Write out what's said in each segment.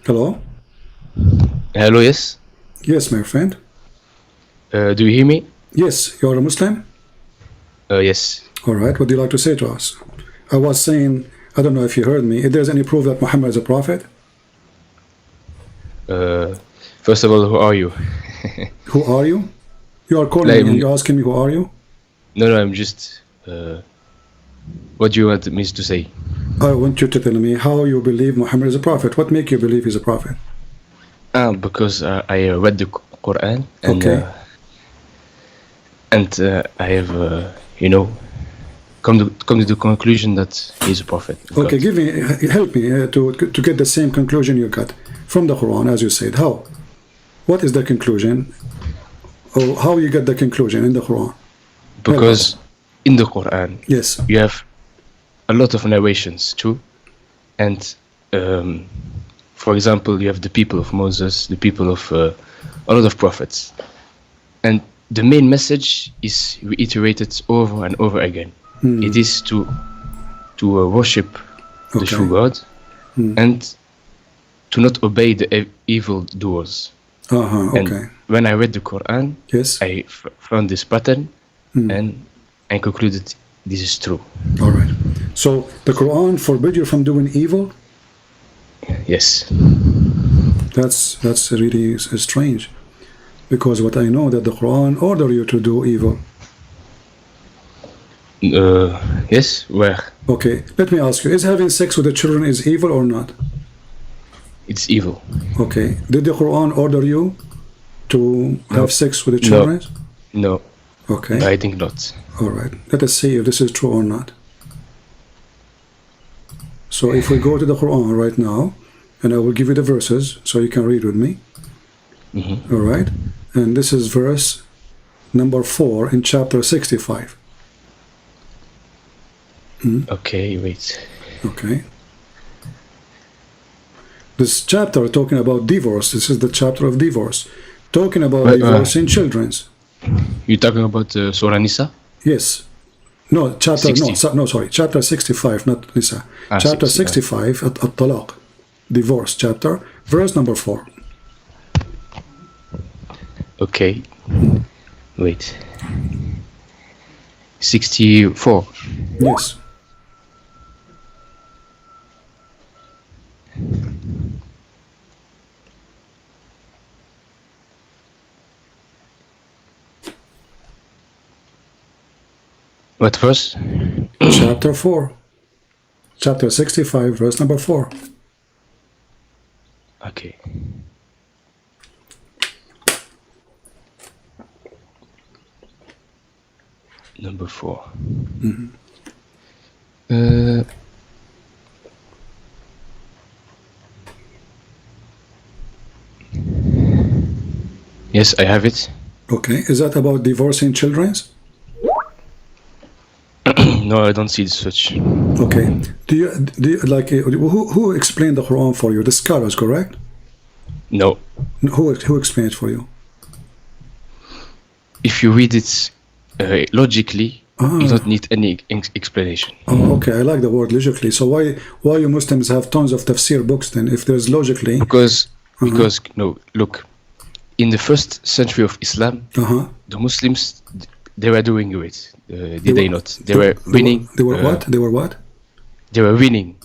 Hello? Hello, yes. Yes, my friend. Do you hear me? Yes, you're a Muslim? Yes. All right, what do you like to say to us? I was saying, I don't know if you heard me, if there's any proof that Muhammad is a prophet? First of all, who are you? Who are you? You are calling Like, me and you're asking me who are you? no, I'm just. What do you want me to say? I want you to tell me how you believe Muhammad is a prophet. What make you believe he's a prophet? Because I read the Quran and Okay. I have, come to the conclusion that he's a prophet. of Okay, God. help me to get the same conclusion you got from the Quran, as you said. How? What is the conclusion? Or how you get the conclusion in the Quran? Because in the Quran, Yes. you have a lot of narrations too, and for example, you have the people of Moses, the people of a lot of prophets, and the main message is reiterated over and over again. It is to worship the true God and to not obey the evil doers. Okay. And when I read the Quran, Yes. I found this pattern and I concluded this is true. All right. So the Quran forbid you from doing evil? Yes. That's really strange, because what I know that the Quran order you to do evil. Yes. Where? Okay. Let me ask you: is having sex with the children is evil or not? It's evil. Okay. Did the Quran order you to have sex with the children? No. Okay. I think not. All right. Let us see if this is true or not. So if we go to the Quran right now, and I will give you the verses so you can read with me. All right. And this is verse number 4 in chapter 65. Okay, wait. Okay. This chapter talking about divorce. This is the chapter of divorce. Talking about divorcing children's. You're talking about Surah Nisa? Yes. No, chapter 60. no, sorry. Chapter 65, not Nisa. Chapter 65 at Talaq. Divorce chapter, verse number 4. Okay. Wait. 64. Yes. What verse? Chapter 4. Chapter 65, verse number 4. Okay. Number 4. Yes, I have it. Okay. Is that about divorcing children's? No, I don't see such. Okay. Do you like who explained the Quran for you? The scholars, correct? No. Who explained it for you? If you read it logically, you don't need any explanation. Oh, okay. I like the word logically. So why you Muslims have tons of tafsir books then? If there's logically, Because no, look, in the first century of Islam, the Muslims they were doing it. Did they not? They were winning. They were what? They were what? They were winning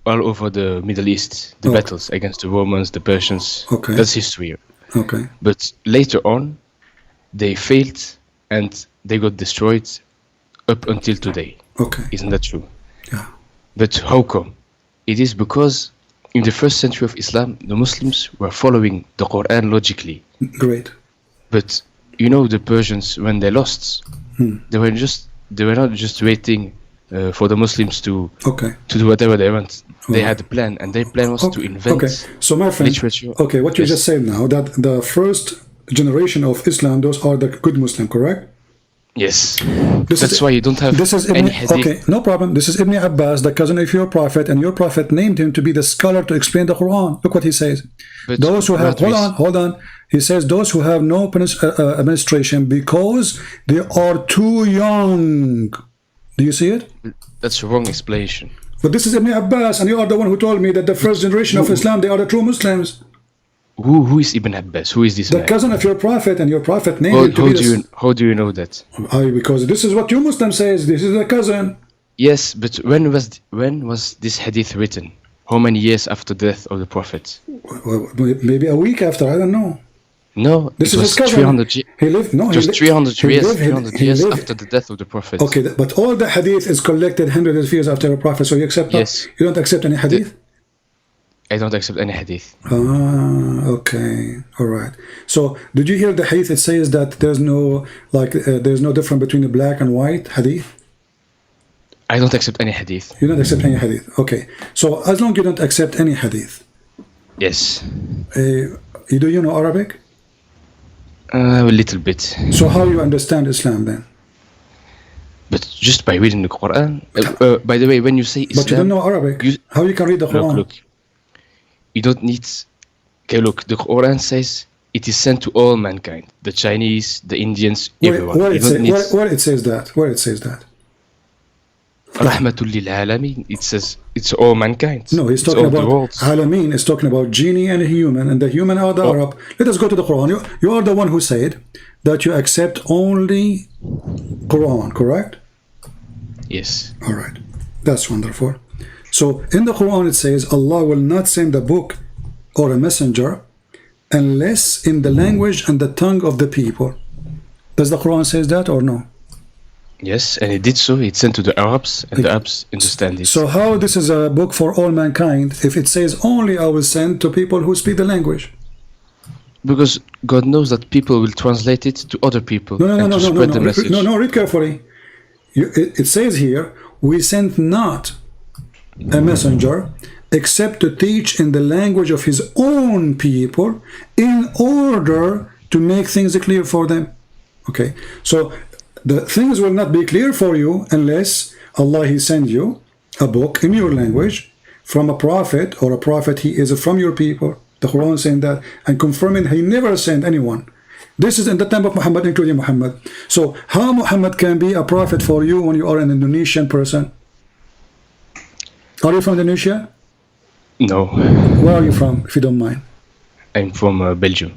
all over the Middle East, the battles against the Romans, the Persians. Okay. That's history. Okay. But later on, they failed and they got destroyed up until today. Okay. Isn't that true? Yeah. But how come? It is because in the first century of Islam, the Muslims were following the Quran logically. Great. But you know, the Persians, when they lost, they were not just waiting for the Muslims to do whatever they want. They had a plan, and their plan was to invent so my friend, literature. Okay, what you just said now, that the first generation of Islam, those are the good Muslim, correct? Yes. That's why you don't have any hadith. Okay, no problem. This is Ibn Abbas, the cousin of your prophet, and your prophet named him to be the scholar to explain the Quran. Look what he says. But those who have, hold on. He says those who have no administration because they are too young. Do you see it? That's a wrong explanation. But this is Ibn Abbas, and you are the one who told me that the first generation of Islam, they are the true Muslims. Who is Ibn Abbas? Who is this The man? cousin of your prophet, and your prophet named him to be How do you know that? because this is what your Muslim says. This is the cousin. Yes, but when was this hadith written? How many years after the death of the Prophet? Well, maybe a week after. I don't know. No, This it is was his cousin. 300 He lived. No, just 300 years lived- after the death of the Prophet. Okay, but all the hadith is collected hundreds of years after the prophet. So you accept? Yes. You don't accept any hadith. I don't accept any hadith. Okay, all right. So did you hear the hadith? It says that there's no there's no difference between the black and white hadith. I don't accept any hadith. You don't accept any hadith. Okay. So as long as you don't accept any hadith, Yes, do you know Arabic? a little bit, So how you understand Islam then? but just by reading the Quran. By the way, when you say Islam, But you don't know Arabic. How you can read the Quran? look. You don't need. Okay, look. The Quran says it is sent to all mankind: the Chinese, the Indians, everyone. Where You it, don't say, need where it says that? Where it says that? Rahmatul lil alamin. It says it's all mankind. No, he's It's talking all the about world. Alameen is talking about genie and human, and the human are the Arab. Let us go to the Quran. You are the one who said that you accept only Quran, correct? Yes. All right, that's wonderful. So in the Quran it says Allah will not send a book or a messenger unless in the language and the tongue of the people. Does the Quran says that or no? Yes, and it did so. It sent to the Arabs, and the Arabs understand it. So how this is a book for all mankind if it says only I will send to people who speak the language? Because God knows that people will translate it to other people and to spread the message. Read carefully. It says here, we sent not a messenger except to teach in the language of his own people in order to make things clear for them. Okay, so the things will not be clear for you unless Allah he send you a book in your language from a prophet, or a prophet he is from your people. The Quran saying that and confirming he never sent anyone. This is in the time of Muhammad, including Muhammad. So how Muhammad can be a prophet for you when you are an Indonesian person? Are you from Indonesia? No, Where are you from, if you don't mind? I'm from Belgium.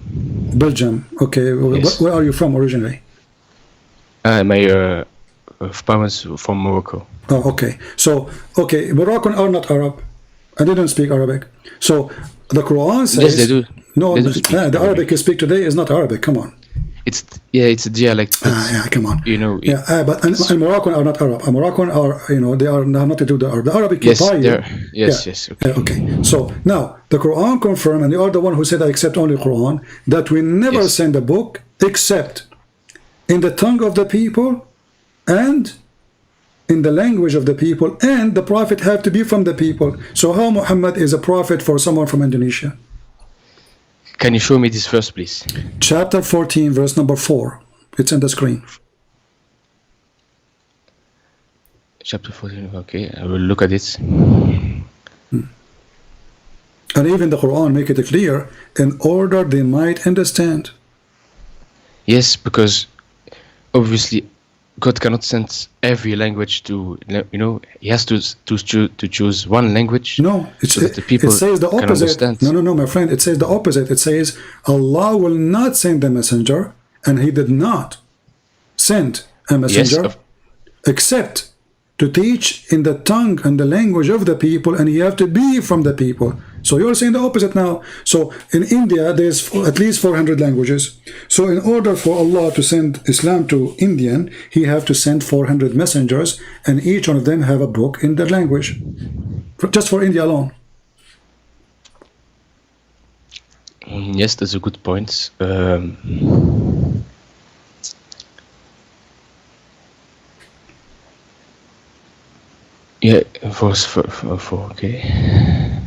Belgium. Okay. Yes. Where are you from originally? My parents from Morocco. Oh, okay. So, okay, Moroccan are not Arab. I didn't speak Arabic. So the Quran says. Yes, they do. No, They do speak the Arabic you speak today is not Arabic. Come on. It's a dialect. But, Yeah, come on. You know. Yeah, but and Moroccan are not Arab. Moroccan are, they are not to do the Arab. The Arabic Yes, you buy. they're. Yes, Yeah. yes. Okay. Okay. So now the Quran confirmed, and you are the one who said I accept only Quran, that we never Yes. send a book except in the tongue of the people and in the language of the people, and the prophet have to be from the people. So how Muhammad is a prophet for someone from Indonesia? Can you show me this verse, please? Chapter 14, verse number 4. It's on the screen. Chapter 14. Okay, I will look at it. And even the Quran make it clear in order they might understand. Yes, because obviously God cannot send every language to, he has to choose one language. No, so that the people it says the can opposite. understand. No, my friend. It says the opposite. It says Allah will not send a messenger, and He did not send a messenger except to teach in the tongue and the language of the people, and you have to be from the people. So you're saying the opposite now. So in India, there's at least 400 languages. So in order for Allah to send Islam to Indian, He have to send 400 messengers, and each one of them have a book in their language, just for India alone. Yes, that's a good point. Yeah, verse 4, okay.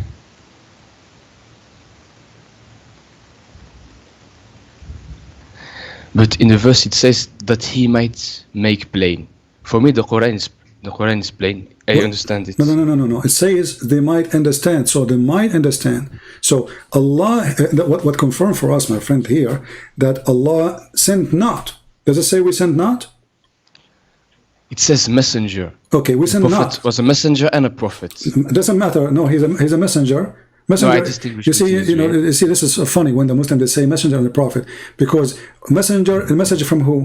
But in the verse it says that he might make plain. For me, the Quran is plain. I understand it. No. It says they might understand. So they might understand. So Allah, what confirmed for us, my friend, here, that Allah sent not. Does it say we sent not? It says messenger. Okay, we send Prophet not. was a messenger and a prophet. It doesn't matter. No, he's a messenger. Messenger. I distinguish You see, between you know, three. you see, this is funny when the Muslims they say messenger and the prophet, because messenger, a message from who?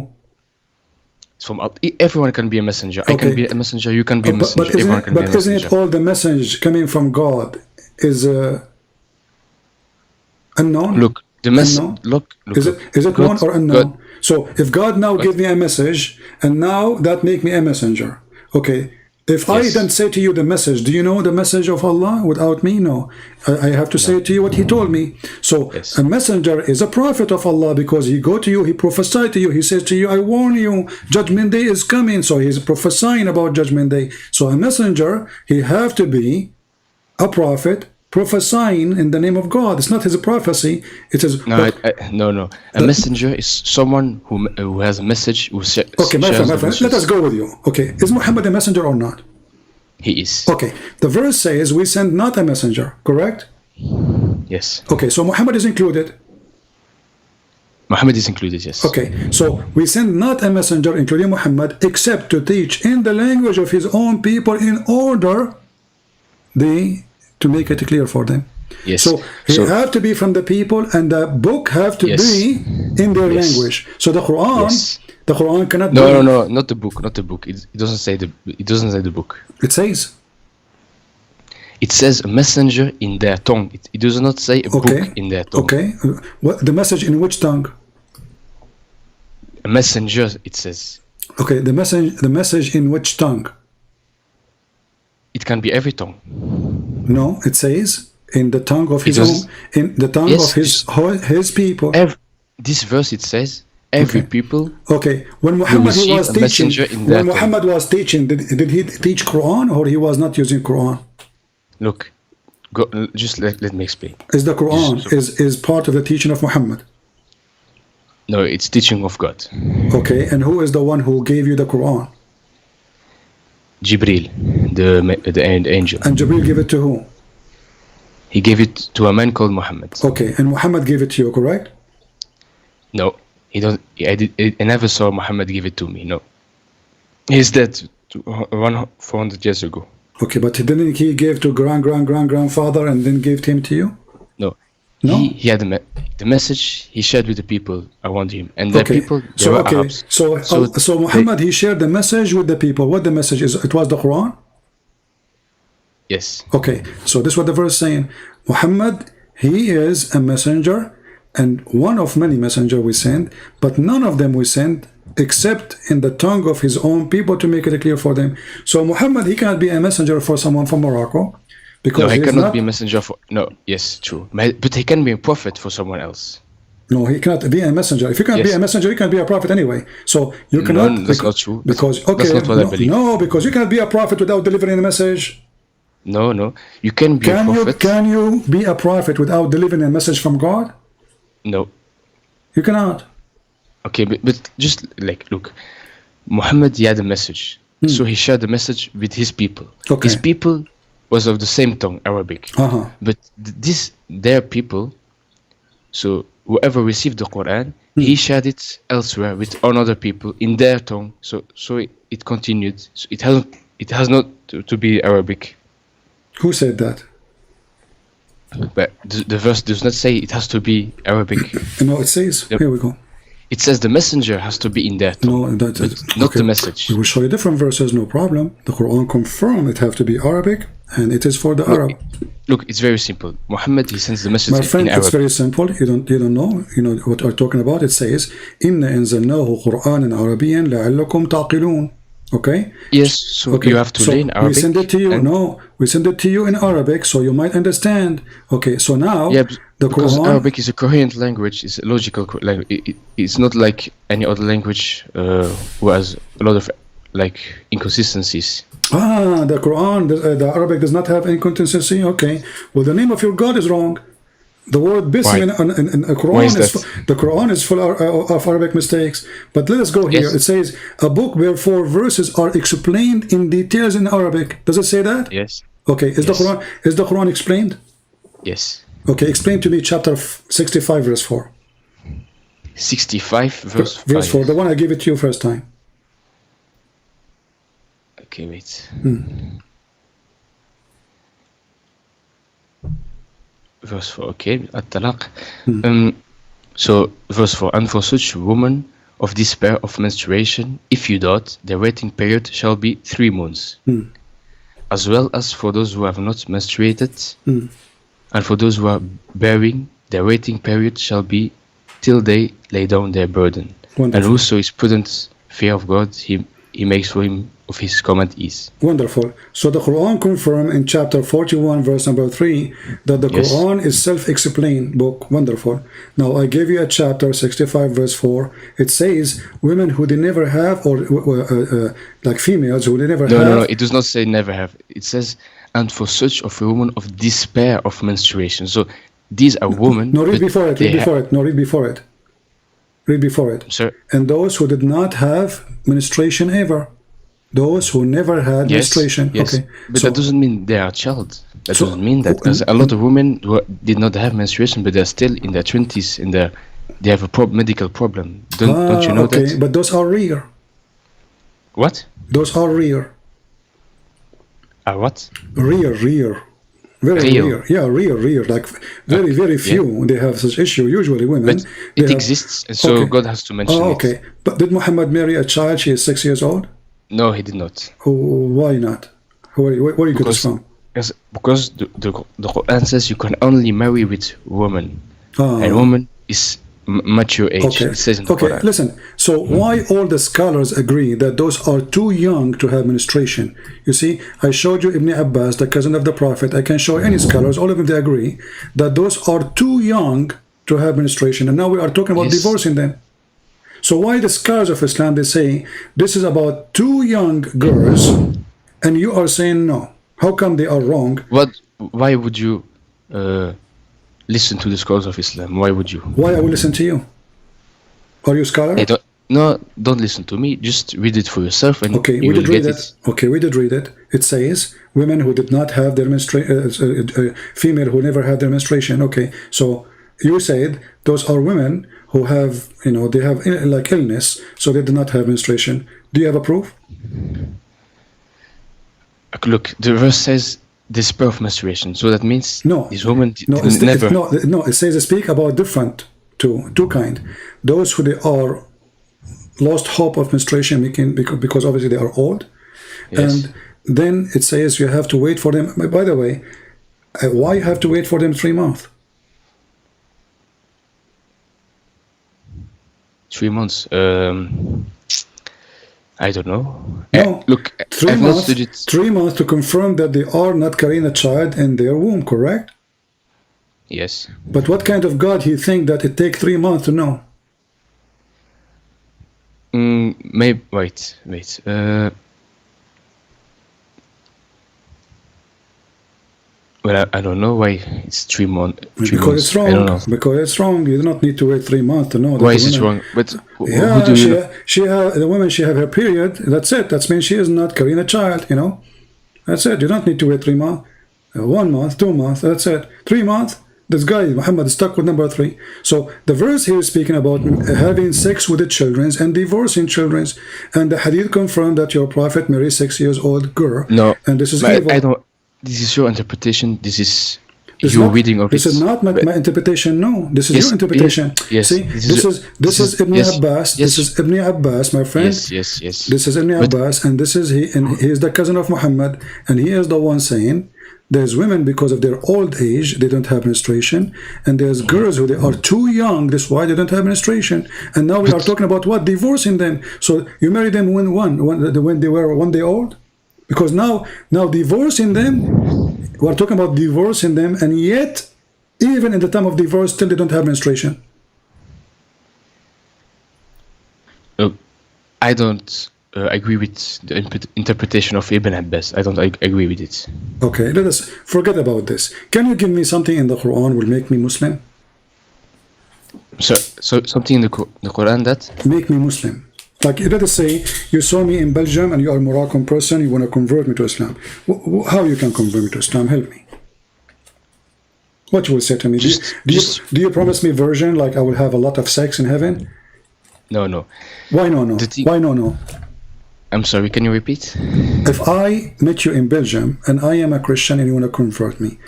It's from everyone can be a messenger. I Okay. can be a messenger. You can be a messenger. But Everyone can be a isn't messenger. it all the message coming from God is unknown? Look, the message. Unknown? Look. Is it known God- or unknown? God- So if God now give me a message and now that make me a messenger, okay. If I Yes. then say to you the message, do you know the message of Allah without me? No. I have to say to you what He told me. So Yes. a messenger is a prophet of Allah because he go to you, he prophesied to you, he says to you, I warn you, judgment day is coming. So he's prophesying about judgment day. So a messenger, he have to be a prophet prophesying in the name of God. It's not his prophecy. It is No, no. A messenger is someone who has a message. Who okay, my shares friend, the let us go with you. Okay, is Muhammad a messenger or not? He is. Okay, the verse says we send not a messenger, correct? Yes. Okay, so Muhammad is included. Muhammad is included. Yes. Okay, so we send not a messenger, including Muhammad, except to teach in the language of his own people in order to make it clear for them. Yes. So he have to be from the people, and the book have to Yes. be in their Yes. language. So the Quran, Yes. the Quran cannot. No, be, no, no, not the book. Not the book. It doesn't say the. It doesn't say the book. It says. It says a messenger in their tongue. It does not say a Okay. book in their tongue. Okay, what the message in which tongue? A messenger. It says. Okay, the message in which tongue? It can be every tongue. No, it says in the tongue of his does- own, in the tongue Yes, of his people. This verse it says every Okay. people. Okay, when Muhammad he receive was a teaching, messenger in their when tongue. Muhammad was teaching, did he teach Quran or he was not using Quran? Look, just let me explain. Is the Quran Just- is part of the teaching of Muhammad? No, it's teaching of God. Okay, and who is the one who gave you the Quran? Jibril, the angel. And Jibril gave it to who? He gave it to a man called Muhammad. Okay, and Muhammad gave it to you, correct? No, he don't. I never saw Muhammad give it to me. No, he's dead 400 years ago. Okay, but didn't he give to grandfather and then gave him to you? No, No? He had the message he shared with the people around him, and the Okay, people they so were okay, Arabs. so Muhammad he shared the message with the people. What the message is? It was the Quran. Yes, Okay, so this is what the verse is saying. Muhammad, he is a messenger, and one of many messengers we send, but none of them we send except in the tongue of his own people to make it clear for them. So Muhammad, he cannot be a messenger for someone from Morocco because no, he is cannot not, be a messenger for. No, yes, true, but he can be a prophet for someone else. no, he cannot be a messenger. If you can't be Yes. a messenger, you can be a prophet anyway. So you cannot. No, that's not true. Because That's okay, not what I no, believe. no, because you cannot be a prophet without delivering a message. No, you can be a prophet. Can you be a prophet without delivering a message from God? No, You cannot. okay, but just like look, Muhammad he had a message, so he shared the message with his people. Okay. His people was of the same tongue, Arabic, Uh-huh. but their people. So whoever received the Quran, he shared it elsewhere with another people in their tongue. So it continued. So it has not to be Arabic. Who said that? But the verse does not say it has to be Arabic. No, it says. Yep. Here we go. It says the messenger has to be in their tongue, No, that, but not the message. We will show you different verses, no problem. The Quran confirm it have to be Arabic, and it is for the Arab. Look, it's very simple. Muhammad he sends the message My friend, in it's Arabic. very simple. You don't know. You know what I'm talking about. It says, "Inna anzalnahu Qur'anan Arabiyyan la'allakum taqilun." Okay. Yes, so Okay, you have to so learn Arabic. we send it to you. and- No, we send it to you in Arabic, so you might understand. Okay, so now Yeah, the because Quran. Arabic is a coherent language. It's a logical language. It's not like any other language who has a lot of like inconsistencies. The Quran, the Arabic does not have inconsistency. Okay, well, the name of your God is wrong. The word bism Why? in the Why Quran is is that? the Quran is full of Arabic mistakes. But let us go here. Yes. It says a book where 4 verses are explained in details in Arabic. Does it say that? Yes, Okay. Is Yes. the Quran explained? yes. Okay. Explain to me chapter 65 verse 4. 65 verse 5. Verse 4. The one I gave it to you first time. Okay, wait. Verse 4, okay, At-Talaq. So, verse 4, and for such woman of despair of menstruation, if you doubt, their waiting period shall be 3 months. As well as for those who have not menstruated, and for those who are bearing, their waiting period shall be till they lay down their burden. Wonderful. And whoso is prudent, fear of God, he makes for him of his command ease. Wonderful. So the Quran confirms in chapter 41, verse number 3, that the Yes. Quran is self-explained book. Wonderful. Now I gave you a chapter 65, verse 4. It says women who they never have, or like females who they never have. No, it does not say never have. It says, and for such of a woman of despair of menstruation. So these are women. No, read but before it. they Read before it. No, read before it. Read before it. Sir, And those who did not have menstruation ever. Those who never had menstruation. yes. Okay. But So, that doesn't mean they are a child. That So- doesn't mean that. There's a lot of women who did not have menstruation, but they're still in their 20s, they have a medical problem. Don't you know okay. that? But those are rare. What? Those are rare. What? Rare. Very Real. rare. Yeah, rare. Like very few. They have such issue. Usually women. But they it have- exists, and so Okay. God has to mention Oh, it. okay. But did Muhammad marry a child? She is 6 years old. No, he did not. Oh, why not? Where you get this from? Because the Quran says you can only marry with woman. Ah. And woman is mature age. Okay. It says in the Okay. Quran. Listen. So why all the scholars agree that those are too young to have menstruation? You see, I showed you Ibn Abbas, the cousin of the Prophet. I can show any scholars. All of them they agree that those are too young to have menstruation. And now we are talking about Yes. divorcing them. So why the scholars of Islam they say this is about two young girls, and you are saying no? How come they are wrong? Why would you listen to the scholars of Islam? Why would you? Why I will listen to you? Are you a scholar? Don't listen to me. Just read it for yourself, and Okay, you we will did read get it. Okay, we did read it. It says women who did not have their menstruation, female who never had their menstruation. Okay, so you said those are women who have, they have like illness, so they did not have menstruation. Do you have a proof? Look, the verse says despair of menstruation, so that means No. this woman No, never. no. It says speak about different two kind. Those who they are lost hope of menstruation because obviously they are old, Yes. and then it says you have to wait for them. By the way, why you have to wait for them 3 months? 3 months. I don't know. No, Look, 3 I've not months. studied. 3 months to confirm that they are not carrying a child in their womb, correct? Yes. But what kind of God he think that it take 3 months to know? Maybe. Wait. Well, I don't know why it's 3 months. Because it's I don't know. wrong. Because it's wrong. You do not need to wait 3 months to know. that Why the is it woman- wrong? But Yeah, who do you? she have the woman. She have her period. That's it. That means she is not carrying a child. That's it. You don't need to wait 3 months, 1 month, 2 months. That's it. 3 months. This guy Muhammad is stuck with number 3. So the verse here is speaking about having sex with the children and divorcing children, and the hadith confirmed that your prophet married 6 years old girl. No. and this is but evil. I don't. This is your interpretation. This is This is your not- reading of this it. is not my interpretation. No, this is Yes, your interpretation. yes, See, this is Ibn yes, Abbas. yes. This is Ibn Abbas, my friend. Yes. This is Ibn But- Abbas, and this is he is the cousin of Muhammad, and he is the one saying there's women because of their old age they don't have menstruation, and there's girls who they are too young. That's why they don't have menstruation. And now we are talking about what divorcing them. So you marry them when they were 1 day old, because now divorcing them. We're talking about divorcing them, and yet, even in the time of divorce, still they don't have menstruation. Look, I don't agree with the interpretation of Ibn Abbas. I don't agree with it. Okay, let us forget about this. Can you give me something in the Quran will make me Muslim? So something in the Quran that Make me Muslim. Like, let us say you saw me in Belgium and you are a Moroccan person, you want to convert me to Islam. How you can convert me to Islam? Help me. What you will say to me? Do you promise me virgin, like I will have a lot of sex in heaven? no. Why no? The thing- Why no? I'm sorry, can you repeat? If I met you in Belgium and I am a Christian and you want to convert me,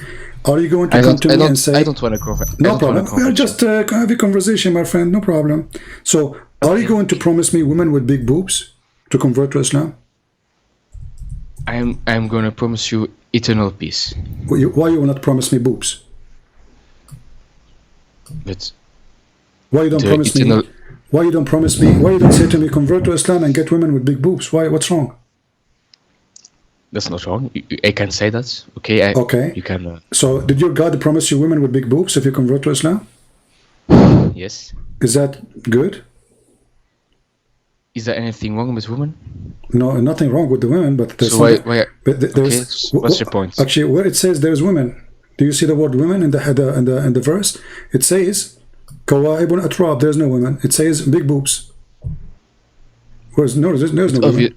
are you going to come to me and say... I don't want to convert. No problem. We are just have a conversation, my friend. No problem. So, are you going to promise me women with big boobs to convert to Islam? I'm going to promise you eternal peace. Why you will not promise me boobs? But why you don't promise me? Why you don't promise me? Why you don't say to me, convert to Islam and get women with big boobs? Why? What's wrong? That's not wrong. I can say that. Okay. Okay. You can. So, did your God promise you women with big boobs if you convert to Islam? Yes. Is that good? Is there anything wrong with women? No, nothing wrong with the women, but there's so why what's your point? Actually, where it says there's women, do you see the word women in the verse? It says Kawaibun atrab. There's no women. It says big boobs. There's no women.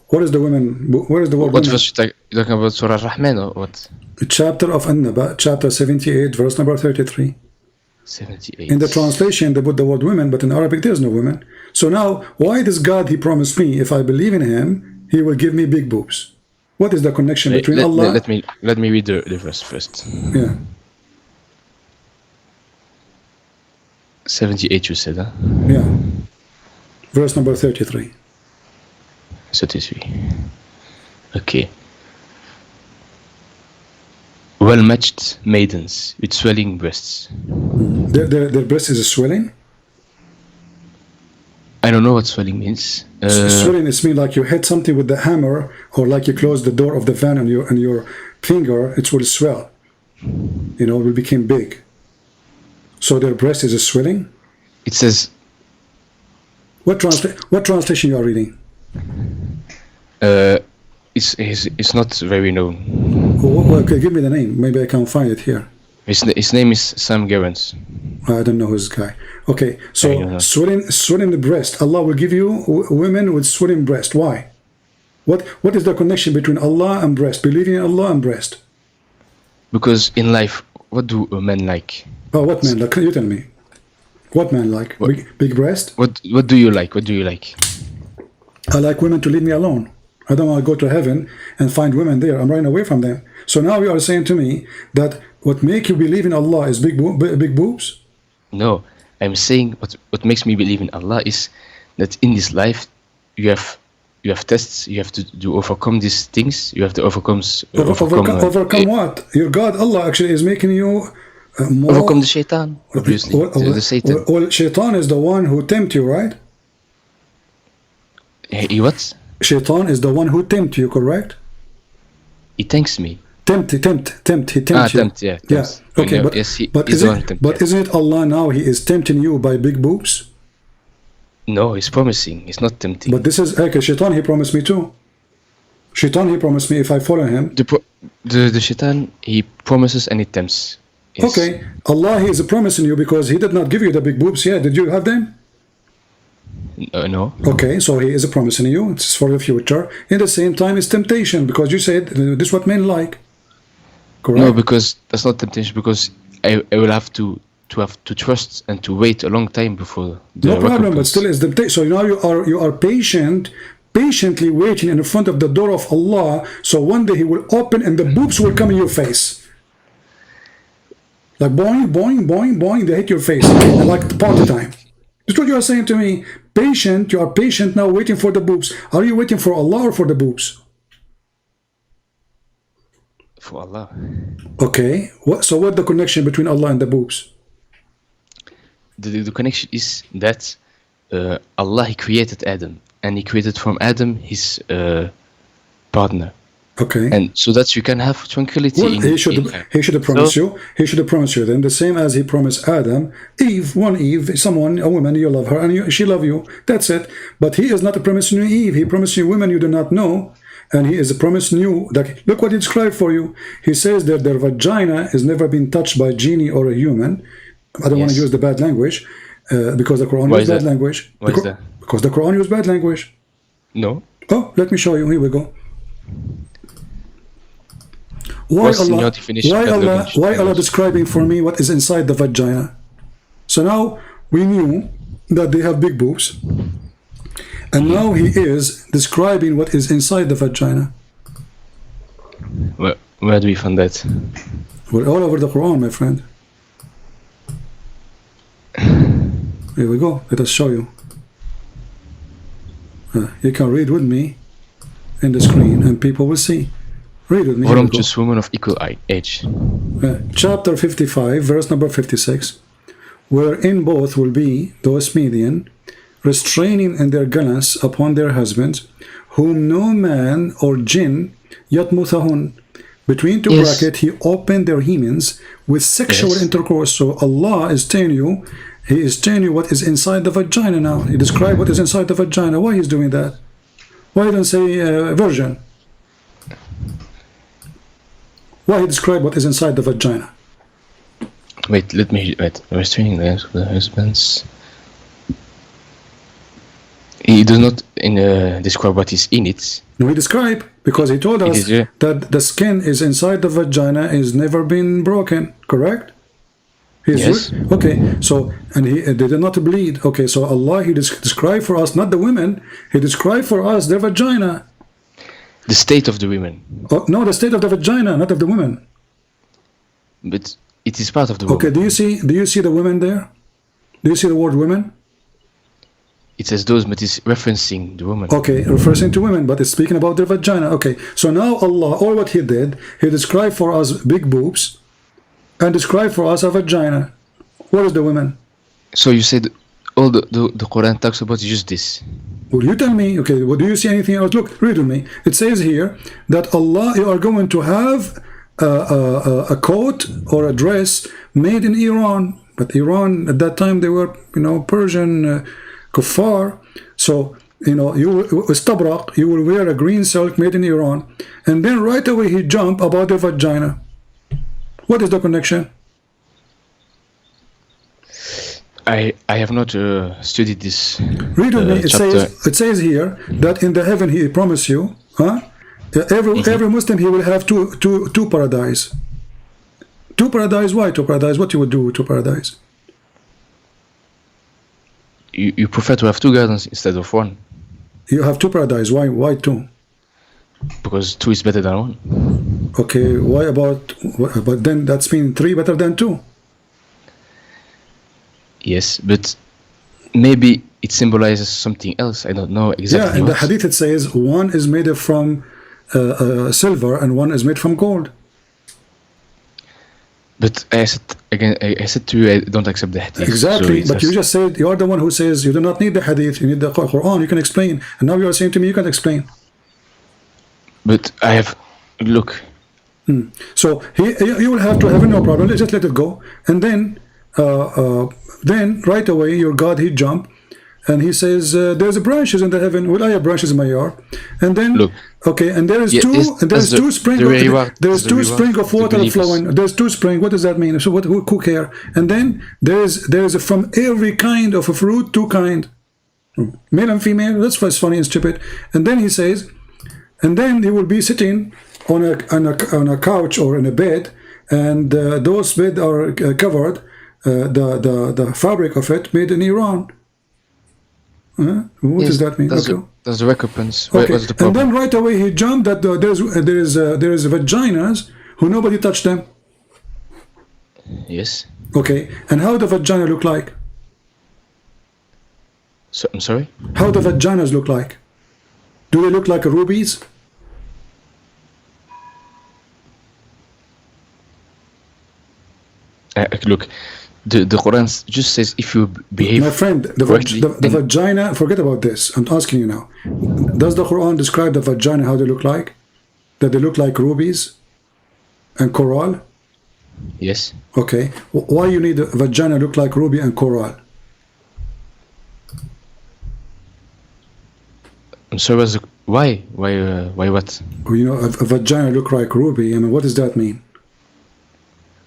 What is the women? Where is the word? What verse you talking about? Surah Rahman or what? Chapter of An-Naba, chapter 78, verse number 33. 78. In the translation, they put the word women, but in Arabic, there's no women. So now, why does God, He promised me, if I believe in Him, He will give me big boobs? What is the connection between Allah? Let me read the verse first. Yeah. 78, you said, huh? Yeah. Verse number 33. 33. Okay. Well-matched maidens with swelling breasts. Their breast is swelling? I don't know what swelling means. Swelling is mean like you hit something with the hammer, or like you close the door of the van on your finger, it will swell. You know, it will become big. So their breast is swelling? It says... What translation you are reading? It's not very known. Well, okay, give me the name. Maybe I can find it here. His name is Sam Gerrans. I don't know who's this guy. Okay, so swelling the breast. Allah will give you women with swelling breast. Why? What is the connection between Allah and breast? Believing in Allah and breast? Because in life, what do men like? Oh, what men like? Can you tell me? What men like? Big breast? What do you like? What do you like? I like women to leave me alone. I don't want to go to heaven and find women there. I'm running away from them. So now you are saying to me that what make you believe in Allah is big boobs? No, I'm saying what makes me believe in Allah is that in this life you have tests. You have to overcome these things. You have to overcome what? Your God Allah actually is making you overcome the shaitan. Obviously, the Satan. Well, shaitan is the one who tempt you, right? He what? Shaitan is the one who tempt you, correct? He tempts me. Tempt. He tempts you. Tempt, yeah. Okay, but isn't it Allah now? He is tempting you by big boobs. No, he's promising. He's not tempting. But this is okay. Shaitan, he promised me too. Shaitan, he promised me if I follow him. The Shaitan, he promises and he tempts. Yes. Okay, Allah, he is promising you because he did not give you the big boobs yet. Did you have them? No. Okay, so he is promising you. It's for the future. In the same time, it's temptation because you said this is what men like. Correct? No, because that's not temptation. Because I will have to trust and to wait a long time before the no problem, but still it's temptation. So now you are patiently waiting in front of the door of Allah. So one day He will open and the boobs will come in your face. Like boing, boing, boing, boing, they hit your face. Like the party time. That's what you are saying to me. Patient, you are patient now waiting for the boobs. Are you waiting for Allah or for the boobs? For Allah. Okay. So what's the connection between Allah and the boobs? The connection is that Allah, He created Adam. And He created from Adam his partner. Okay. And so that you can have tranquility. Well, he should have promised you. He should have promised you then the same as He promised Adam. Eve, a woman, you love her and she love you. That's it. But He is not promising you Eve. He promised you women you do not know. And He is promising you that, look what He described for you. He says that their vagina has never been touched by a genie or a human. I don't want to use the bad language because the Quran uses bad language. Why is that? Because the Quran uses bad language. No. Oh, let me show you. Here we go. Why Allah describing for me what is inside the vagina? So now we knew that they have big boobs, And now he is describing what is inside the vagina. Where do we find that? Well, all over the Quran, my friend. Here we go. Let us show you. You can read with me in the screen, and people will see. Read with me. Voluptuous women of equal age. Chapter 55, verse number 56. Wherein both will be those Median, restraining in their gallants upon their husbands, whom no man or jinn yatmuthahun. Between two brackets, he opened their hymens with sexual intercourse. So Allah is telling you, He is telling you what is inside the vagina now. He described what is inside the vagina. Why he's doing that? Why he don't say virgin? Why he describe what is inside the vagina? Wait, restraining the hands of the husbands. He does not describe what is in it. No, he describe, because he told us that the skin is inside the vagina is never been broken, correct? Yes. Okay, so, and they did not bleed. Okay, so Allah, he described for us, not the women, he described for us their vagina. The state of the women. Oh, no, the state of the vagina, not of the women. But it is part of the woman. Okay, do you see the women there? Do you see the word women? It says those, but it's referencing the woman. Okay, referring to women, but it's speaking about their vagina. Okay, so now Allah, all what he did, he described for us big boobs and described for us a vagina. What is the women? So you said all the Quran talks about just this. Well, you tell me. Okay, well, do you see anything else? Look, read with me. It says here that Allah, you are going to have a coat or a dress made in Iran. But Iran, at that time, they were, Persian kuffar. So, istabraq, you will wear a green silk made in Iran. And then right away he jump about the vagina. What is the connection? I have not studied this. Read with me. It says here that in the heaven he promised you, every Muslim, he will have two paradise. Two paradise. Why two paradise? What you would do with two paradise? You prefer to have two gardens instead of one. You have two paradise. Why two? Because two is better than one. Okay, why about? But then that's mean three better than two. Yes, but maybe it symbolizes something else. I don't know exactly. Yeah, in the hadith it says one is made from silver and one is made from gold. But I said to you, I don't accept the hadith. Exactly, but you just said you are the one who says you do not need the hadith, you need the Quran, you can explain. And now you are saying to me you can explain. But I have, look. So you will have to have no problem. Let's just let it go. And then right away your God, he jump and he says there's branches in the heaven. Well, I have branches in my yard. And then look, okay, and there is two springs of water flowing. There's two springs. What does that mean? So who care? And then there's from every kind of a fruit, two kind, male and female. That's what's funny and stupid. And then he says, and then he will be sitting on a couch or in a bed, and those beds are covered. The fabric of it made in Iran. What does that mean? That's the recompense. Okay. What's the problem? And then right away he jumped that there is vaginas who nobody touched them. Yes. Okay. And how the vagina look like? So, I'm sorry? How the vaginas look like? Do they look like rubies? Look, the Quran just says if you behave. My friend, the vagina, forget about this. I'm asking you now. Does the Quran describe the vagina how they look like? That they look like rubies and coral? Yes. Okay. Why you need a vagina look like ruby and coral? I'm sorry, why? Why what? A vagina look like ruby. I mean, what does that mean?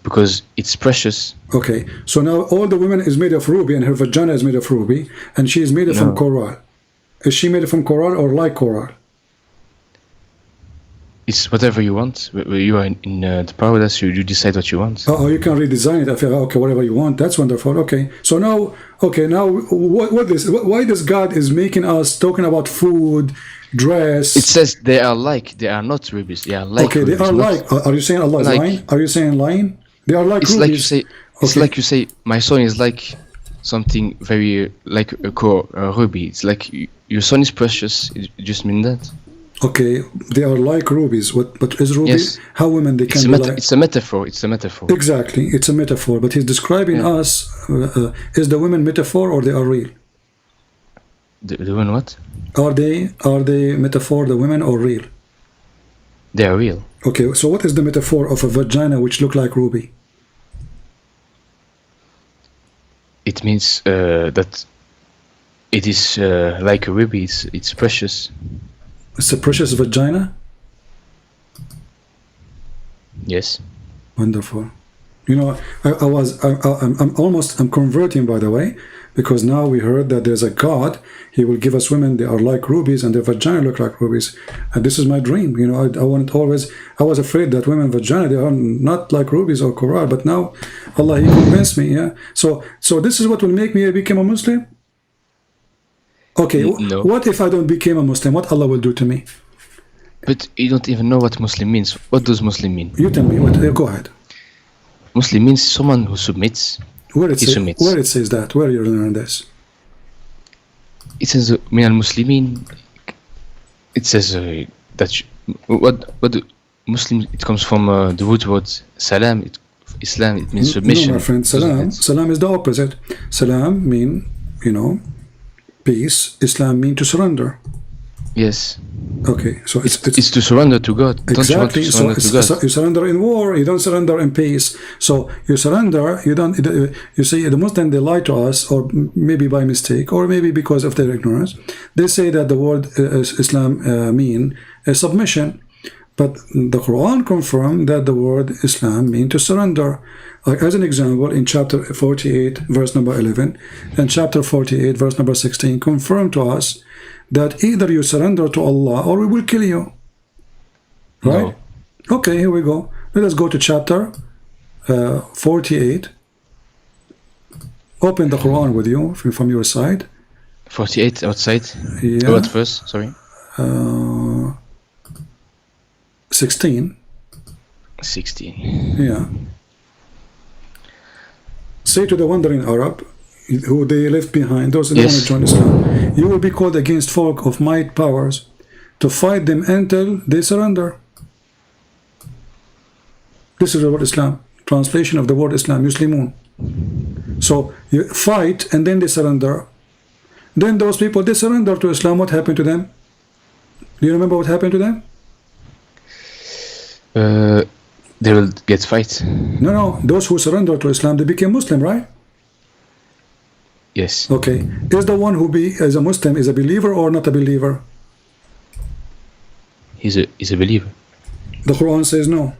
Because it's precious. Okay, so now all the women is made of ruby and her vagina is made of ruby and she is made from coral. Is she made from coral or like coral? It's whatever you want. You are in the paradise. You decide what you want. Oh, you can redesign it. I feel okay, whatever you want. That's wonderful. Okay, so now, why this God is making us talking about food, dress? It says they are like. They are not rubies. They are like. Okay, rubies, they are like. Are you saying Allah is like. lying? Are you saying lying? They are like It's rubies. like you say. It's Okay. like you say. My son is like something very like a core ruby. It's like your son is precious. It just mean that. Okay, they are like rubies. But is ruby? Yes. How women they It's can be like? it's a metaphor. It's a metaphor. Exactly, it's a metaphor. But he's describing Yeah. us. Is the women metaphor or they are real? The one what? Are they metaphor? The women or real? They are real. Okay, so what is the metaphor of a vagina which look like ruby? It means that it is like a ruby. It's precious. It's a precious vagina. Yes. Wonderful. You know, I'm converting, by the way, because now we heard that there's a God. He will give us women. They are like rubies, and their vagina look like rubies. And this is my dream. You know, I wanted always. I was afraid that women vagina they are not like rubies or coral. But now, Allah, He convinced me. Yeah. So this is what will make me become a Muslim. Okay. No. What if I don't become a Muslim? What Allah will do to me? But you don't even know what Muslim means. What does Muslim mean? You tell me. Go ahead. Muslim means someone who submits. Where it submits. Where it says that? Where you learn this? It says min al-Muslimin. It says that what the Muslim. It comes from the root word salam. Islam. It means submission. No, my friend. Salam is the opposite. Salam mean peace. Islam mean to surrender. Yes. Okay, so it's to surrender to God. Exactly. Don't you want to surrender to God? So you surrender in war. You don't surrender in peace. So you surrender. You don't. You see, the Muslim they lie to us, or maybe by mistake, or maybe because of their ignorance. They say that the word Islam mean submission, but the Quran confirmed that the word Islam mean to surrender. Like as an example, in chapter 48, verse number 11, and chapter 48, verse number 16, confirm to us that either you surrender to Allah or we will kill you. Right? No. Okay, here we go. Let us go to chapter 48. Open the Quran with you from your side. 48 outside. Yeah. What verse? Sorry. 16. 16. Yeah. Say to the wandering Arab, who they left behind, those who don't want to join Islam, you will be called against folk of might powers to fight them until they surrender. This is the word Islam. Translation of the word Islam, Muslimun. So you fight and then they surrender. Then those people, they surrender to Islam. What happened to them? Do you remember what happened to them? They will get fight. No. Those who surrender to Islam, they became Muslim, right? Yes. Okay. Is the one who is a Muslim is a believer or not a believer? He's a believer. The Quran says no.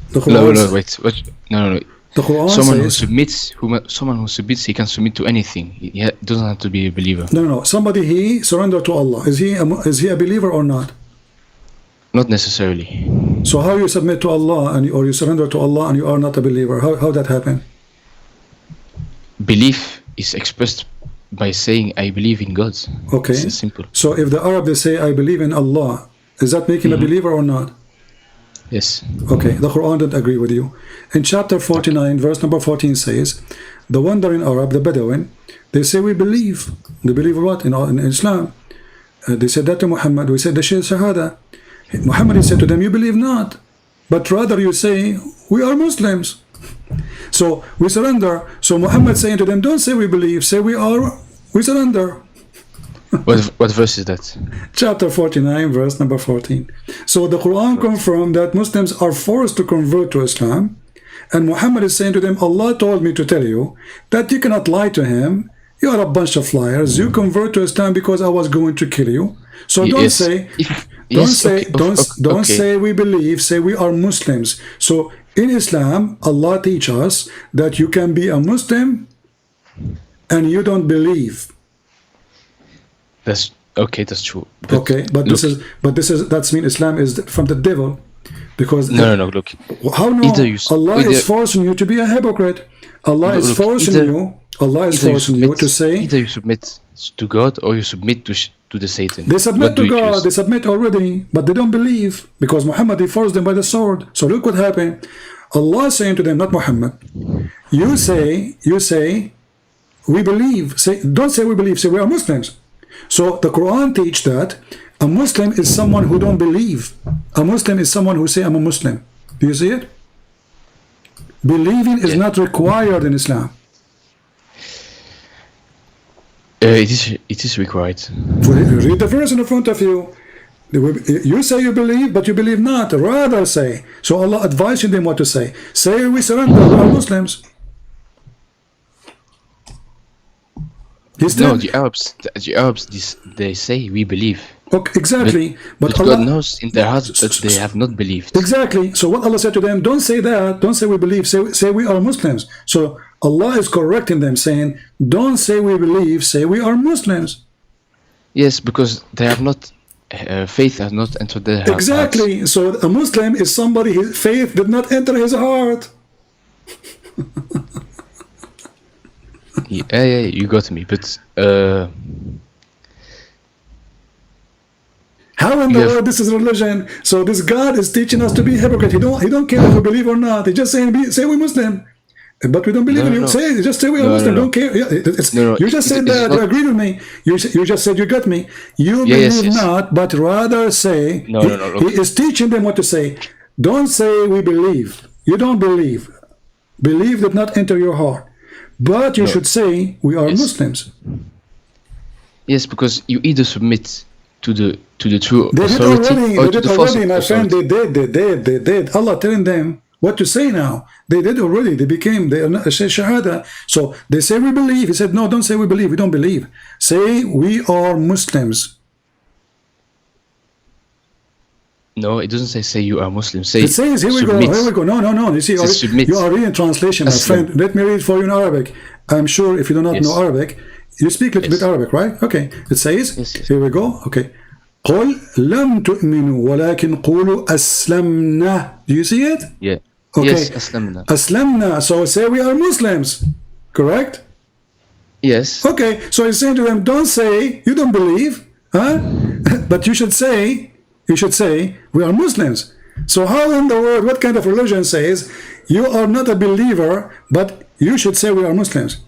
The Quran No, wait. What? No. The Quran someone says, someone who submits, he can submit to anything. He doesn't have to be a believer. No. Somebody he surrendered to Allah. Is he a believer or not? Not necessarily. So how you submit to Allah or you surrender to Allah and you are not a believer? How that happen? Belief is expressed by saying I believe in God. Okay. It's simple. So if the Arab they say I believe in Allah, is that make him a believer or not? Yes. Okay, the Quran didn't agree with you. In chapter 49, verse number 14 says, the wandering Arab, the Bedouin, they say we believe. They believe what? In Islam. They said that to Muhammad. We said the Shahada. Muhammad said to them, you believe not, but rather you say we are Muslims. So we surrender. So Muhammad saying to them, don't say we believe, say we surrender. What verse is that? Chapter 49, verse number 14. So the Quran confirmed that Muslims are forced to convert to Islam, and Muhammad is saying to them, Allah told me to tell you that you cannot lie to him. You are a bunch of liars. You convert to Islam because I was going to kill you. So don't say say we believe, say we are Muslims. So in Islam, Allah teaches us that you can be a Muslim and you don't believe. That's okay. That's true. But this means Islam is from the devil. Because No. Look, how no? Allah is forcing you to be a hypocrite. Allah is forcing you. Allah is forcing you to say. Either you submit to God or you submit to the Satan. They submit to God. They submit already, but they don't believe because Muhammad, he forced them by the sword. So look what happened. Allah is saying to them, not Muhammad. You say, we believe. Say, don't say we believe. Say we are Muslims. So the Quran teaches that a Muslim is someone who don't believe. A Muslim is someone who say I'm a Muslim. Do you see it? Believing is not required in Islam. It is required. Read the verse in front of you. You say you believe, but you believe not. Rather say. So Allah advising them what to say. Say we surrender. We are Muslims. No, the Arabs, they say we believe. Okay, exactly. But Allah, God knows in their hearts that they have not believed. Exactly. So what Allah said to them, don't say that. Don't say we believe. Say we are Muslims. So Allah is correcting them, saying, don't say we believe. Say we are Muslims. Yes, because they have not. Faith has not entered their hearts. Exactly. So a Muslim is somebody his faith did not enter his heart. Yeah, you got me. But how in the world this is religion? So this God is teaching us to be hypocrite. He don't care if we believe or not. He's just saying, say we're Muslim, but we don't believe in you. Say, just say we are Muslim. Don't care. Yeah, you just said that. You agreed with me. You just said you got me. You believe not, but rather say. He is teaching them what to say. Don't say we believe. You don't believe. Believe did not enter your heart. But you should say we are Muslims. Yes, because you either submit to the true authority or to the false authority. My friend, they did. Allah telling them what to say now. They did already. They say shahada. So they say we believe. He said, no, don't say we believe. We don't believe. Say we are Muslims. No, it doesn't say you are Muslim. Say it says here we submit. go. Here we go. No. You see, you are reading translation, my friend. Let me read for you in Arabic. I'm sure if you do not know Arabic, you speak a little bit Arabic, right? Okay. It says, here we go. Okay. قل لم تؤمنوا ولكن قولوا أسلمنا. Do you see it? Yeah. Okay. Yes, أسلمنا. أسلمنا. So say we are Muslims. Correct? Yes. Okay. So he's saying to them, don't say you don't believe, huh? But you should say we are Muslims. So how in the world, what kind of religion says you are not a believer, but you should say we are Muslims?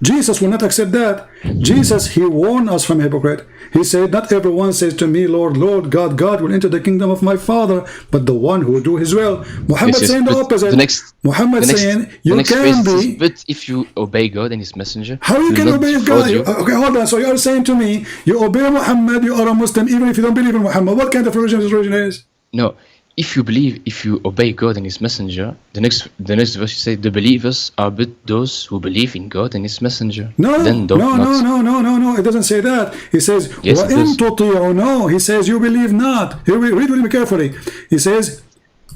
Jesus will not accept that. Jesus, he warned us from hypocrite. He said, not everyone says to me, Lord, Lord, God will enter the kingdom of my Father, but the one who will do his will. Muhammad saying the opposite. Muhammad saying, you can be. But if you obey God and his messenger, how you can obey God? Okay, hold on. So you are saying to me, you obey Muhammad, you are a Muslim, even if you don't believe in Muhammad. What kind of religion this religion is? No. If you obey God and his messenger, the next verse you say, the believers are but those who believe in God and his messenger. No, it doesn't say that. He says, yes, no, he says you believe not. Here we read with me carefully. He says,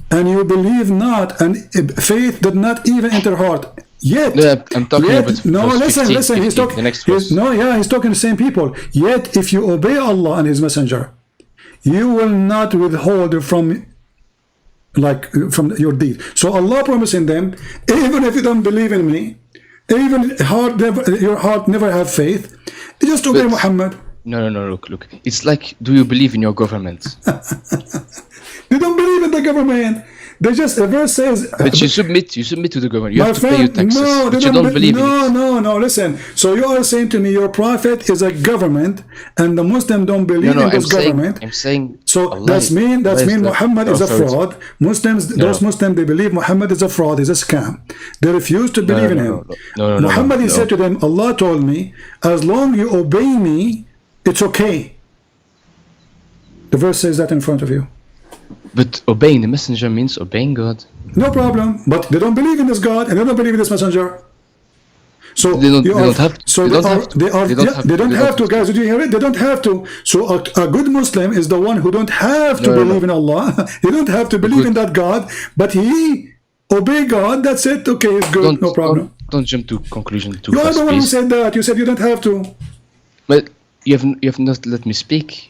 and you believe not, and faith did not even enter heart. Yet, I'm talking about listen. 15, he's talking. The next verse. He's talking to the same people. Yet, if you obey Allah and his messenger, you will not withhold from your deed. So Allah promising them, even if you don't believe in me, even your heart never have faith, just obey Muhammad. No, look. It's like, do you believe in your government? They don't believe in the government. They just, a verse says, but you submit to the government. You have to pay your taxes. But you don't believe in it. No, listen. So you are saying to me your prophet is a government and the Muslim don't believe in this government. I'm saying so that's mean Muhammad is a fraud. Those Muslims, they believe Muhammad is a fraud, is a scam. They refuse to believe in him. Muhammad, he said to them, Allah told me, as long you obey me, it's okay. The verse says that in front of you. But obeying the messenger means obeying God. No problem. But they don't believe in this God and they don't believe in this messenger. So they don't have to, guys. Did you hear it? They don't have to. So a good Muslim is the one who don't have to believe in Allah. He don't have to believe in that God, but he obey God. That's it. Okay, it's good. No problem. Don't jump to conclusion too You fast. are the one who said that. You said you don't have to. But you have not let me speak.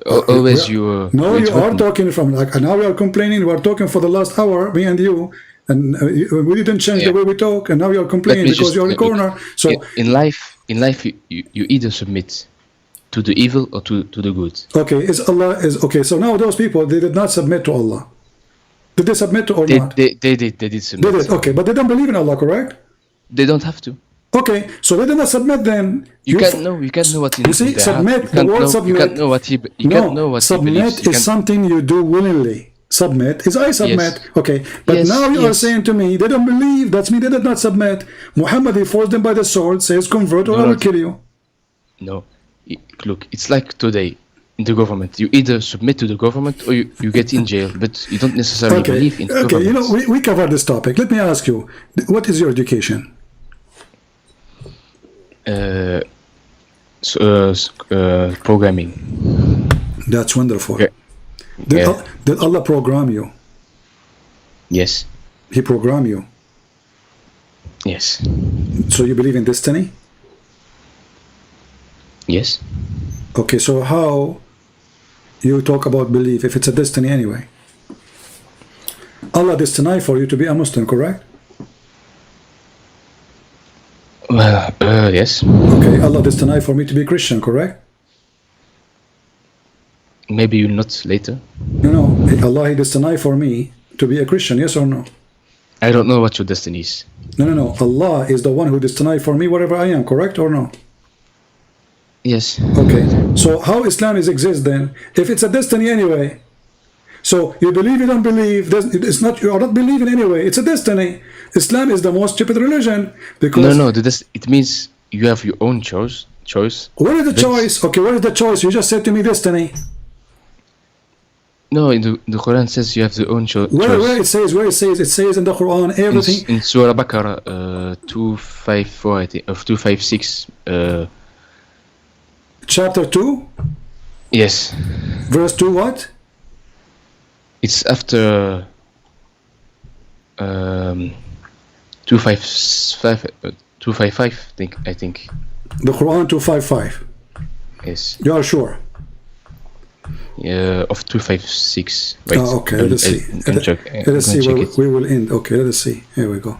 Always you. No, you interrupt are me. talking from like now we are complaining. We are talking for the last hour, me and you, and we didn't change the Yeah. way we talk, and now you are Let complaining me because just you're in the look, corner. So in life, you either submit to the evil or to the good. okay, okay. So now those people, they did not submit to Allah. Did they submit to or not? They did They submit. did. Okay, but they don't believe in Allah, correct? They don't have to. Okay, so they did not submit. Then You can't know what in You see, their submit. heart. The word submit. You can't know what you can't know what he submit believes. You is can't, something you do willingly. Submit is I submit. Yes. Okay, but Yes, now you are yes. saying to me they don't believe. That's me. They did not submit. Muhammad, he forced them by the sword. Says convert or I will kill you. No, look, it's like today in the government. You either submit to the government or you get in jail, but you don't necessarily Okay. believe in the Okay. government. You know we covered this topic. Let me ask you, what is your education? Programming. That's wonderful. Yeah. Yeah. Did Allah program you? Yes. He programmed you. Yes. So you believe in destiny? Yes. Okay, so how you talk about belief if it's a destiny anyway? Allah destined for you to be a Muslim, correct? Well, yes. Okay, Allah destined for me to be Christian, correct? Maybe you'll not later. No, Allah, He destined for me to be a Christian, yes or no? I don't know what your destiny is. No. Allah is the one who destined for me wherever I am, correct or no? Yes. Okay, so how Islam is exist then? If it's a destiny anyway, so you believe, you don't believe, it's not, you are not believing anyway, it's a destiny. Islam is the most stupid religion because... No, it means you have your own choice. What is the choice? Okay, what is the choice? You just said to me destiny. No, in the Quran says you have the own choice. Where it says in the Quran everything. In Surah Baqarah 254, I think, of 256. Chapter 2? Yes. Verse 2 what? It's after 255, I think. The Quran 255. Yes. You are sure? Of 256. Right. Okay, let us see. Let us see where we will end. Okay, let us see. Here we go.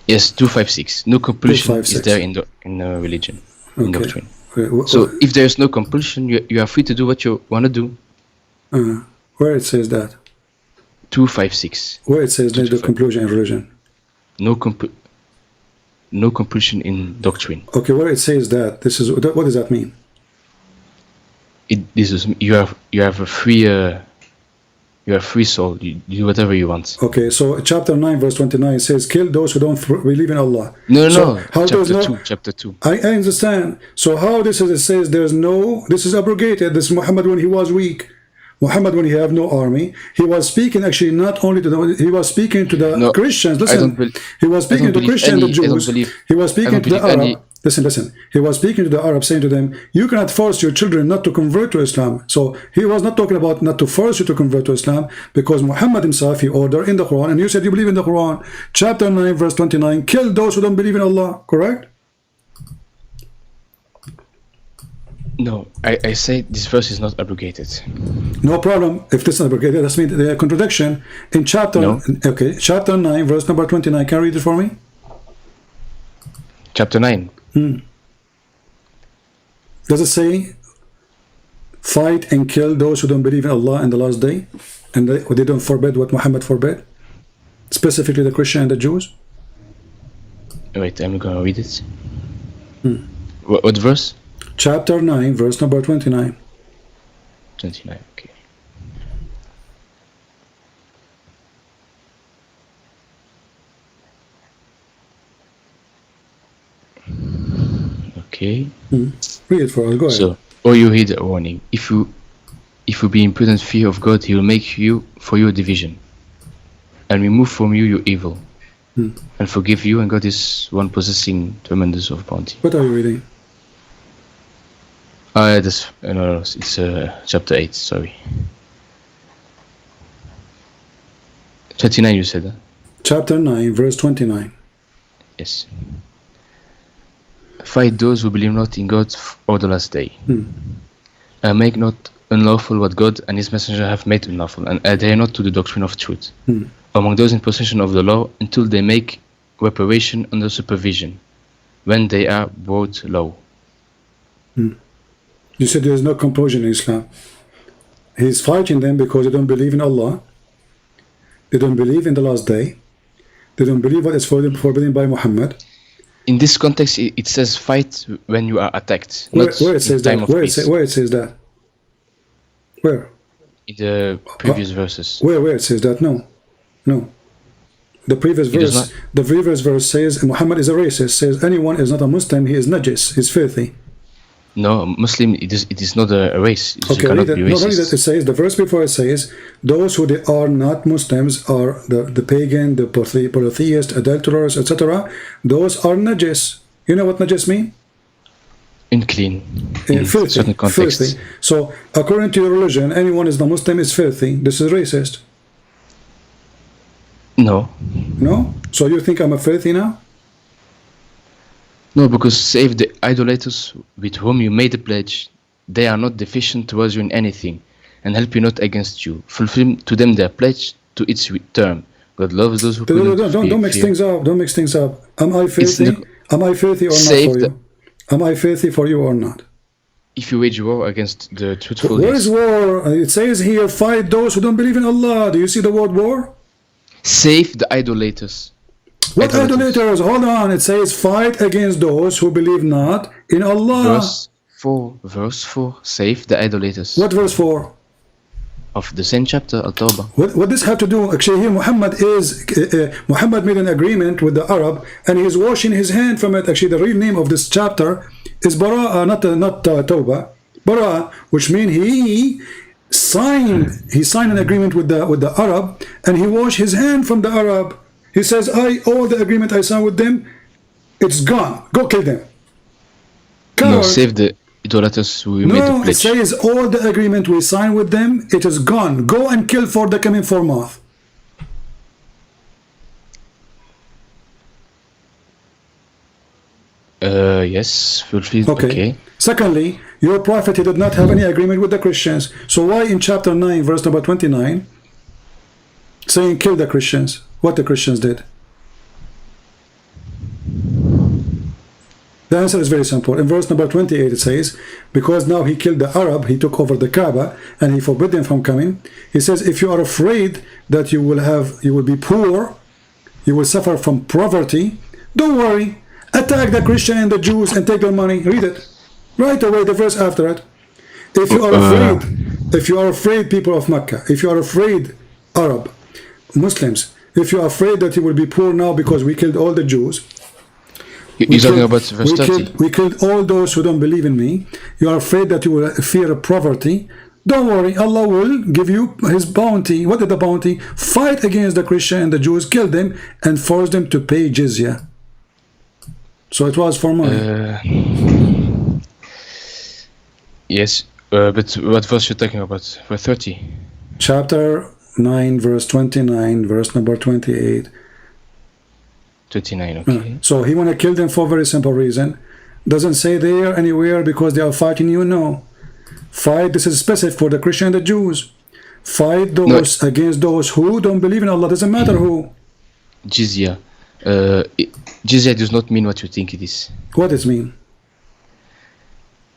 Yes, 256. No compulsion 256. is there in the religion, in doctrine. Okay. So if there is no compulsion, you are free to do what you want to do. Where it says that? 256. Where it says there's the compulsion in religion? No compulsion in doctrine. Okay, where it says that, what does that mean? You have a free soul. You do whatever you want. Okay, so chapter 9 verse 29 says, kill those who don't believe in Allah. No. How Chapter 2. I understand. So how it says this is abrogated. This Muhammad when he was weak. Muhammad when he had no army, he was speaking actually not only to he was speaking to the Christians. Listen, he was speaking to Christians and the Jews. He was speaking to the Arab. Listen. He was speaking to the Arabs, saying to them, you cannot force your children not to convert to Islam. So he was not talking about not to force you to convert to Islam, because Muhammad himself, he ordered in the Quran, and you said you believe in the Quran, chapter 9, verse 29, kill those who don't believe in Allah, correct? No, I say this verse is not abrogated. No problem. If this is not abrogated, that means the contradiction in chapter. No. Okay, chapter 9, verse number 29. Can you read it for me? Chapter 9. Does it say, fight and kill those who don't believe in Allah in the last day, and they don't forbid what Muhammad forbid, specifically the Christian and the Jews? Wait, I'm gonna read it. What verse? Chapter 9, verse number 29. 29, okay. Okay. Read it for us, go ahead. So, or you heed a warning. If you be in prudent fear of God, He will make you for your division, and remove from you your evil, and forgive you, and God is one possessing tremendous of bounty. What are you reading? It's chapter 8, sorry. 29 you said, huh? Chapter 9, verse 29. Yes. fight those who believe not in God or the last day. Make not unlawful what God and his messenger have made unlawful, and adhere not to the doctrine of truth among those in possession of the law until they make reparation under supervision when they are brought low. You said there is no composure in Islam. He's fighting them because they don't believe in Allah. They don't believe in the last day. They don't believe what is forbidden by Muhammad. In this context, it says fight when you are attacked. Where not it says in time that? of peace. Where it says that? Where? In the previous verses. Where it says that? No. The previous verse says Muhammad is a racist. Says anyone is not a Muslim, he is najis, he's filthy. No, Muslim, it is not a race. Okay, read it. No, read it. It says, the verse before it says, those who they are not Muslims are the pagan, the polytheist, adulterers, etc. Those are najis. You know what najis mean? Unclean. In filthy, certain contexts. filthy. So, according to your religion, anyone is not Muslim is filthy. This is racist. No. No? So you think I'm a filthy now? No, because save the idolaters with whom you made a pledge, they are not deficient towards you in anything, and help you not against you. Fulfill to them their pledge to its term. God loves those who don't mix things up. Don't mix things up. Am I filthy? Am I filthy or not for you? Am I filthy for you or not? If you wage war against the truthful. Where is war? It says here, fight those who don't believe in Allah. Do you see the word war? Save the idolaters. What idolaters? Hold on. It says fight against those who believe not in Allah. Verse 4. Save the idolaters. What verse 4? Of the same chapter, Al-Tawbah. What does have to do? Actually, here Muhammad made an agreement with the Arab, and he's washing his hand from it. Actually, the real name of this chapter is Bara'a, not Tawbah. Bara'a, which means he signed an agreement with the Arab, and he washed his hand from the Arab. He says, all the agreement I signed with them, it's gone. Go kill them. No, save the idolaters who made the pledge. No, it says all the agreement we signed with them, it is gone. Go and kill for the coming 4 months. Yes, fulfilled. Okay. Secondly, your prophet, he did not have any agreement with the Christians. So why in chapter 9, verse number 29, saying kill the Christians? What the Christians did? The answer is very simple. In verse number 28 it says, because now he killed the Arab, he took over the Kaaba, and he forbid them from coming. He says, if you are afraid that you will be poor, you will suffer from poverty, don't worry. Attack the Christian and the Jews and take their money. Read it. Right away, the verse after it. If you are afraid, people of Mecca, if you are afraid, Arab, Muslims, if you are afraid that you will be poor now because we killed all the Jews, you're talking about verse 30. We killed all those who don't believe in me. You are afraid that you will fear poverty. Don't worry, Allah will give you his bounty. What is the bounty? Fight against the Christian and the Jews, kill them, and force them to pay jizya. So it was for money. Yes, but what verse you're talking about? Verse 30. Chapter 9, verse 29, verse number 28. 29, okay. So he want to kill them for a very simple reason. Doesn't say there anywhere because they are fighting you. No. Fight, this is specific for the Christian and the Jews. Fight those against those who don't believe in Allah. Doesn't matter who. Jizya. Jizya does not mean what you think it is. What does it mean?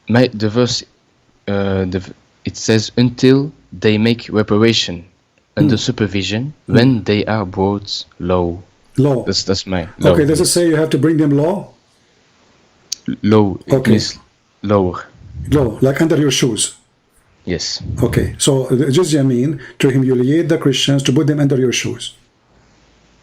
The verse, it says, until they make reparation under supervision when they are brought low. Law. That's my law. Okay, does it say you have to bring them law? Low. Okay. Means lower. Low, like under your shoes. Yes. Okay, so jizya mean to humiliate the Christians, to put them under your shoes.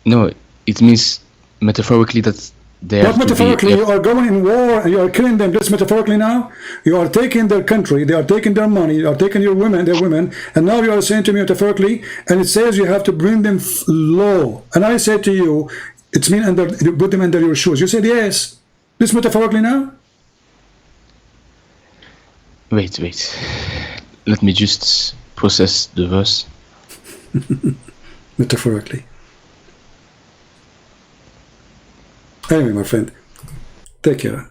No, it means metaphorically that they have Not metaphorically, you are going in war and you are killing them. Just metaphorically now, you are taking their country, they are taking their money, you are taking their women, and now you are saying to me metaphorically, and it says you have to bring them low. And I said to you, it's mean you put them under your shoes. You said yes. This metaphorically now? Wait. Let me just process the verse. Metaphorically. Anyway, my friend, take care.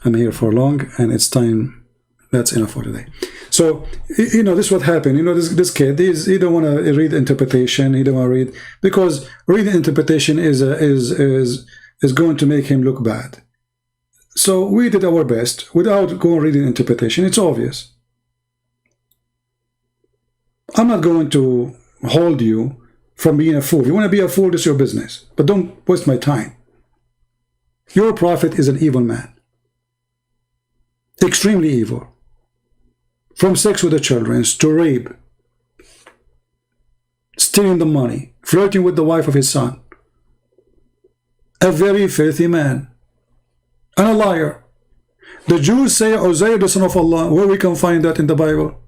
I'm here for long, and it's time. That's enough for today. So, you know, this is what happened. You know, this kid, he don't want to read interpretation. He don't want to read, because reading interpretation is going to make him look bad. So we did our best without going reading interpretation. It's obvious. I'm not going to hold you from being a fool. If you want to be a fool, that's your business. But don't waste my time. Your prophet is an evil man. Extremely evil. From sex with the children to rape, stealing the money, flirting with the wife of his son. A very filthy man. And a liar. The Jews say Uzair, the son of Allah. Where we can find that in the Bible?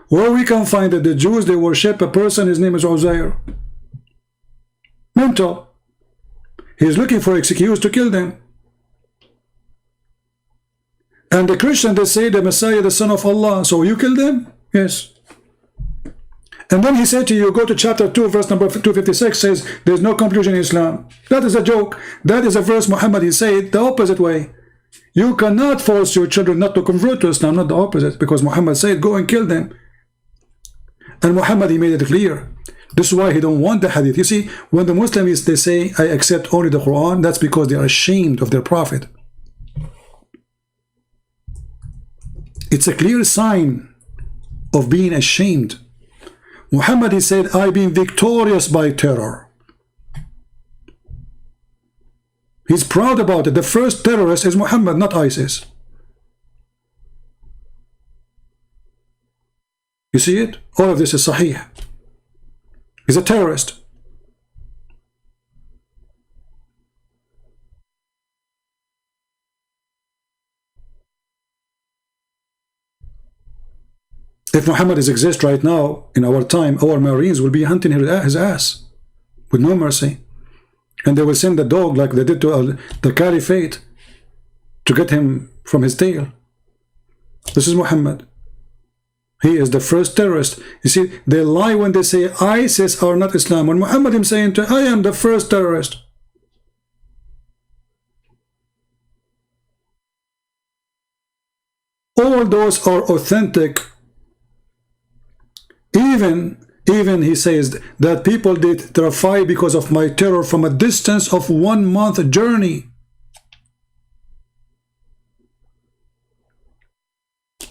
Where we can find that the Jews, they worship a person, his name is Uzair. Mental. He's looking for excuse to kill them. And the Christians, they say the Messiah, the son of Allah. So you kill them? Yes. And then he said to you, go to chapter 2, verse number 256, says, there's no conclusion in Islam. That is a joke. That is a verse Muhammad, he said the opposite way. You cannot force your children not to convert to Islam, not the opposite, because Muhammad said, go and kill them. And Muhammad, he made it clear. This is why he don't want the hadith. You see, when the Muslims, they say, I accept only the Quran, that's because they are ashamed of their prophet. It's a clear sign of being ashamed. Muhammad, he said, I've been victorious by terror. He's proud about it. The first terrorist is Muhammad, not ISIS. You see it? All of this is Sahih. He's a terrorist. If Muhammad exists right now, in our time, our Marines will be hunting his ass with no mercy. And they will send the dog like they did to the Caliphate to get him from his tail. This is Muhammad. He is the first terrorist. You see, they lie when they say ISIS are not Islam. When Muhammad is saying, I am the first terrorist. All those are authentic. Even he says that people did terrify because of my terror from a distance of 1 month journey.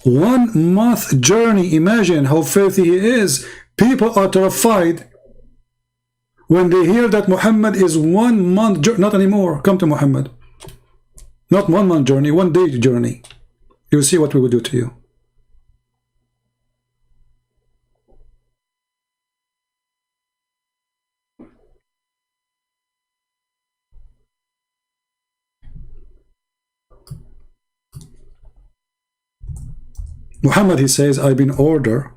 1 month journey. Imagine how filthy he is. People are terrified when they hear that Muhammad is 1 month journey. Not anymore. Come to Muhammad. Not 1 month journey, 1 day journey. You'll see what we will do to you. Muhammad, he says, I've been ordered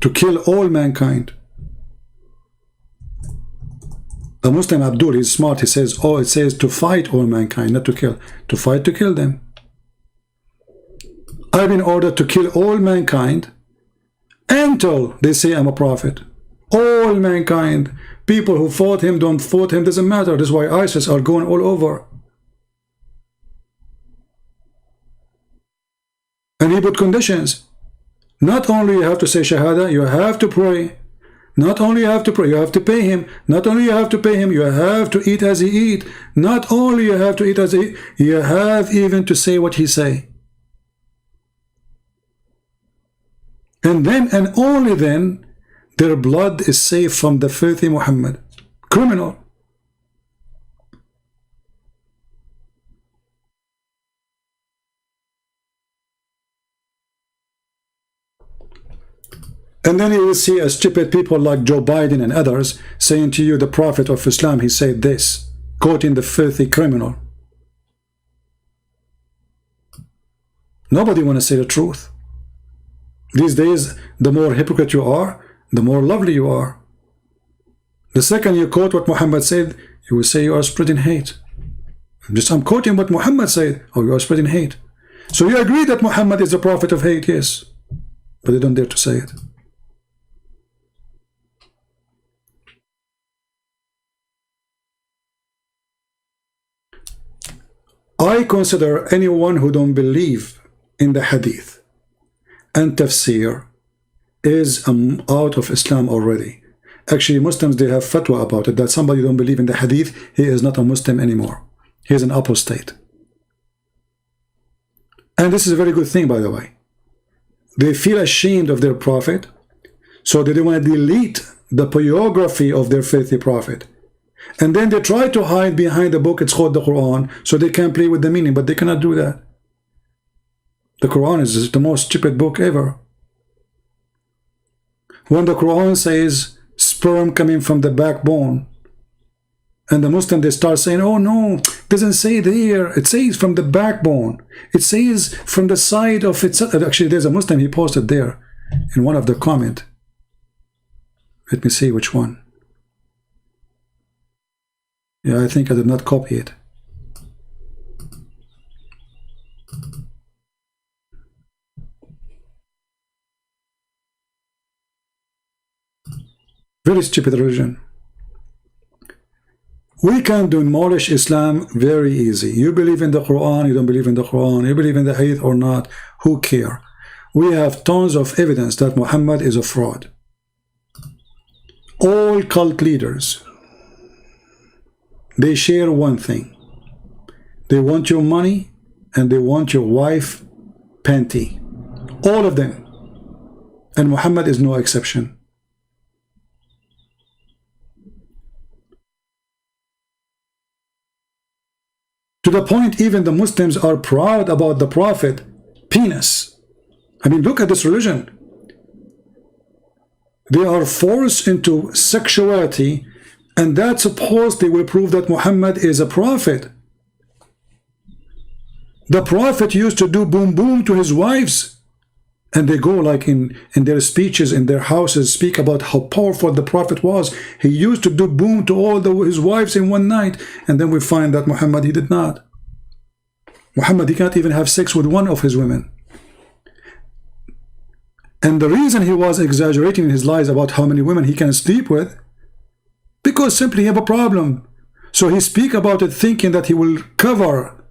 to kill all mankind. A Muslim Abdul, he's smart, he says, oh, it says to fight all mankind, not to kill. To fight, to kill them. I've been ordered to kill all mankind until they say I'm a prophet. All mankind. People who fought him, don't fought him, doesn't matter. That's why ISIS are going all over. And he put conditions. Not only you have to say Shahada, you have to pray. Not only you have to pray, you have to pay him. Not only you have to pay him, you have to eat as he eat. Not only you have to eat as he eat, you have even to say what he say. And then, and only then, their blood is safe from the filthy Muhammad. Criminal. And then you will see a stupid people like Joe Biden and others saying to you, the Prophet of Islam, he said this, quoting the filthy criminal. Nobody want to say the truth. These days, the more hypocrite you are, the more lovely you are. The second you quote what Muhammad said, you will say you are spreading hate. I'm quoting what Muhammad said. Oh, you are spreading hate. So you agree that Muhammad is the prophet of hate? Yes. But they don't dare to say it. I consider anyone who don't believe in the hadith and tafsir is out of Islam already. Actually, Muslims, they have fatwa about it, that somebody don't believe in the hadith, he is not a Muslim anymore. He is an apostate. And this is a very good thing, by the way. They feel ashamed of their prophet, so they want to delete the biography of their faithful prophet. And then they try to hide behind the book, it's called the Quran, so they can play with the meaning, but they cannot do that. The Quran is the most stupid book ever. When the Quran says sperm coming from the backbone, and the Muslim, they start saying, oh no, it doesn't say there, it says from the backbone, it says from the side of its. Actually, there's a Muslim, he posted there in one of the comment. Let me see which one. Yeah, I think I did not copy it. Very stupid religion. We can demolish Islam very easy. You believe in the Quran, you don't believe in the Quran, you believe in the Hadith or not, who care? We have tons of evidence that Muhammad is a fraud. All cult leaders, they share one thing. They want your money and they want your wife panty. All of them. And Muhammad is no exception. To the point even the Muslims are proud about the Prophet penis. I mean, look at this religion. They are forced into sexuality, and that supposedly will prove that Muhammad is a prophet. The Prophet used to do boom boom to his wives, and they go like in their speeches in their houses, speak about how powerful the Prophet was. He used to do boom to all his wives in one night, and then we find that Muhammad, he did not. Muhammad, he can't even have sex with one of his women. And the reason he was exaggerating in his lies about how many women he can sleep with, because simply he have a problem. So he speak about it thinking that he will cover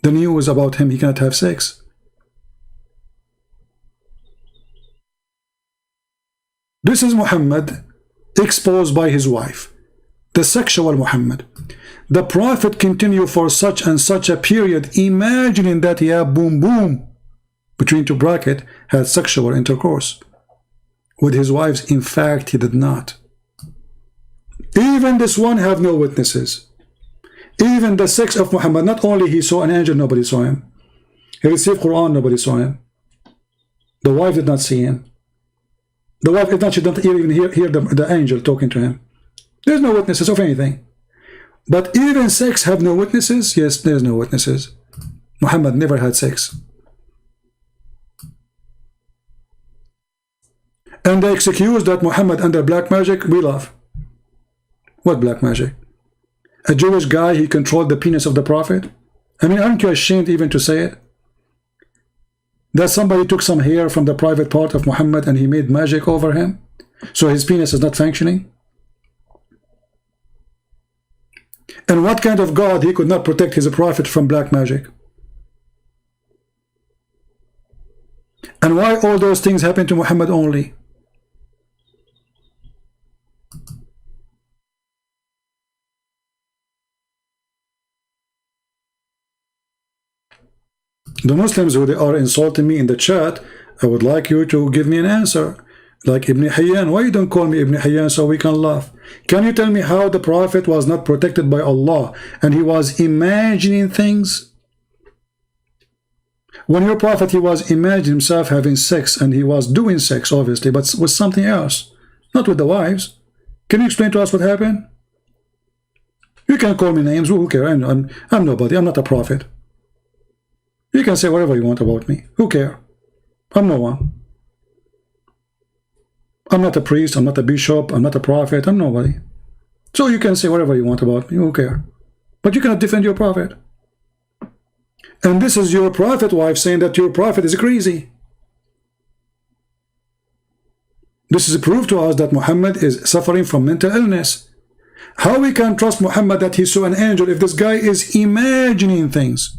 the news about him, he cannot have sex. This is Muhammad exposed by his wife, the sexual Muhammad. The Prophet continued for such and such a period, imagining that he had boom boom, between two brackets, had sexual intercourse with his wives. In fact, he did not. Even this one have no witnesses. Even the sex of Muhammad, not only he saw an angel, nobody saw him. He received Quran, nobody saw him. The wife did not see him. The wife did not, she didn't even hear the angel talking to him. There's no witnesses of anything. But even sex have no witnesses? Yes, there's no witnesses. Muhammad never had sex. And the excuse that Muhammad under black magic, we laugh. What black magic? A Jewish guy, he controlled the penis of the Prophet? I mean, aren't you ashamed even to say it? That somebody took some hair from the private part of Muhammad and he made magic over him? So his penis is not functioning? And what kind of God he could not protect his prophet from black magic? And why all those things happen to Muhammad only? The Muslims who they are insulting me in the chat, I would like you to give me an answer. Like Ibn Hayyan, why you don't call me Ibn Hayyan so we can laugh? Can you tell me how the Prophet was not protected by Allah and he was imagining things? When your Prophet, he was imagining himself having sex, and he was doing sex obviously, but with something else, not with the wives. Can you explain to us what happened? You can call me names, who cares? I'm nobody, I'm not a prophet. You can say whatever you want about me, who cares? I'm no one. I'm not a priest, I'm not a bishop, I'm not a prophet, I'm nobody. So you can say whatever you want about me, who cares? But you cannot defend your prophet. And this is your prophet wife saying that your prophet is crazy. This is a proof to us that Muhammad is suffering from mental illness. How we can trust Muhammad that he saw an angel if this guy is imagining things?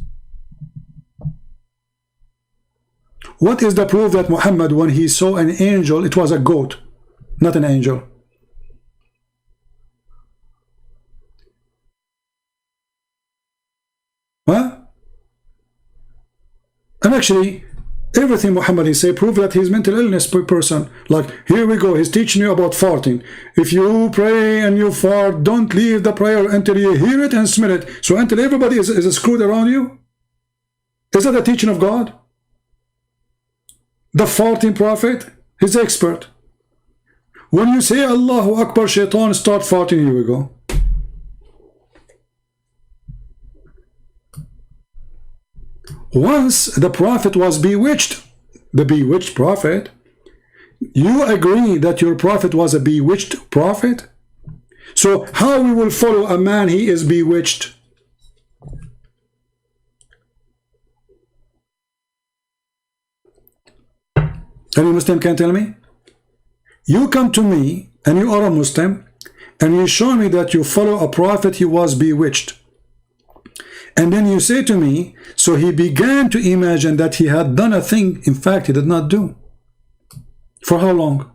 What is the proof that Muhammad, when he saw an angel, it was a goat, not an angel? Huh? And actually, everything Muhammad he say prove that he's mental illness person. Like, here we go, he's teaching you about farting. If you pray and you fart, don't leave the prayer until you hear it and smell it. So until everybody is screwed around you? Is that the teaching of God? The farting prophet, he's expert. When you say Allahu Akbar, shaitan start farting. Here we go. Once the prophet was bewitched, the bewitched prophet, you agree that your prophet was a bewitched prophet? So how we will follow a man he is bewitched? Any Muslim can tell me? You come to me and you are a Muslim and you show me that you follow a prophet he was bewitched. And then you say to me, so he began to imagine that he had done a thing, in fact, he did not do. For how long?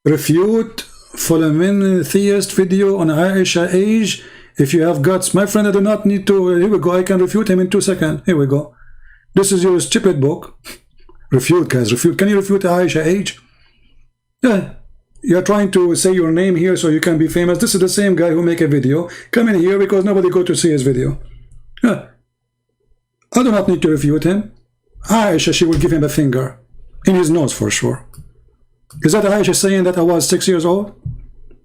Refute Fulham theist video on Aisha age. If you have guts, my friend, I do not need to. Here we go. I can refute him in 2 seconds. Here we go. This is your stupid book. Refute, guys. Refute. Can you refute Aisha age? Yeah. You're trying to say your name here so you can be famous. This is the same guy who make a video. Come in here because nobody go to see his video. Yeah. I do not need to refute him. Aisha, she will give him a finger. In his nose for sure. Is that Aisha saying that I was 6 years old?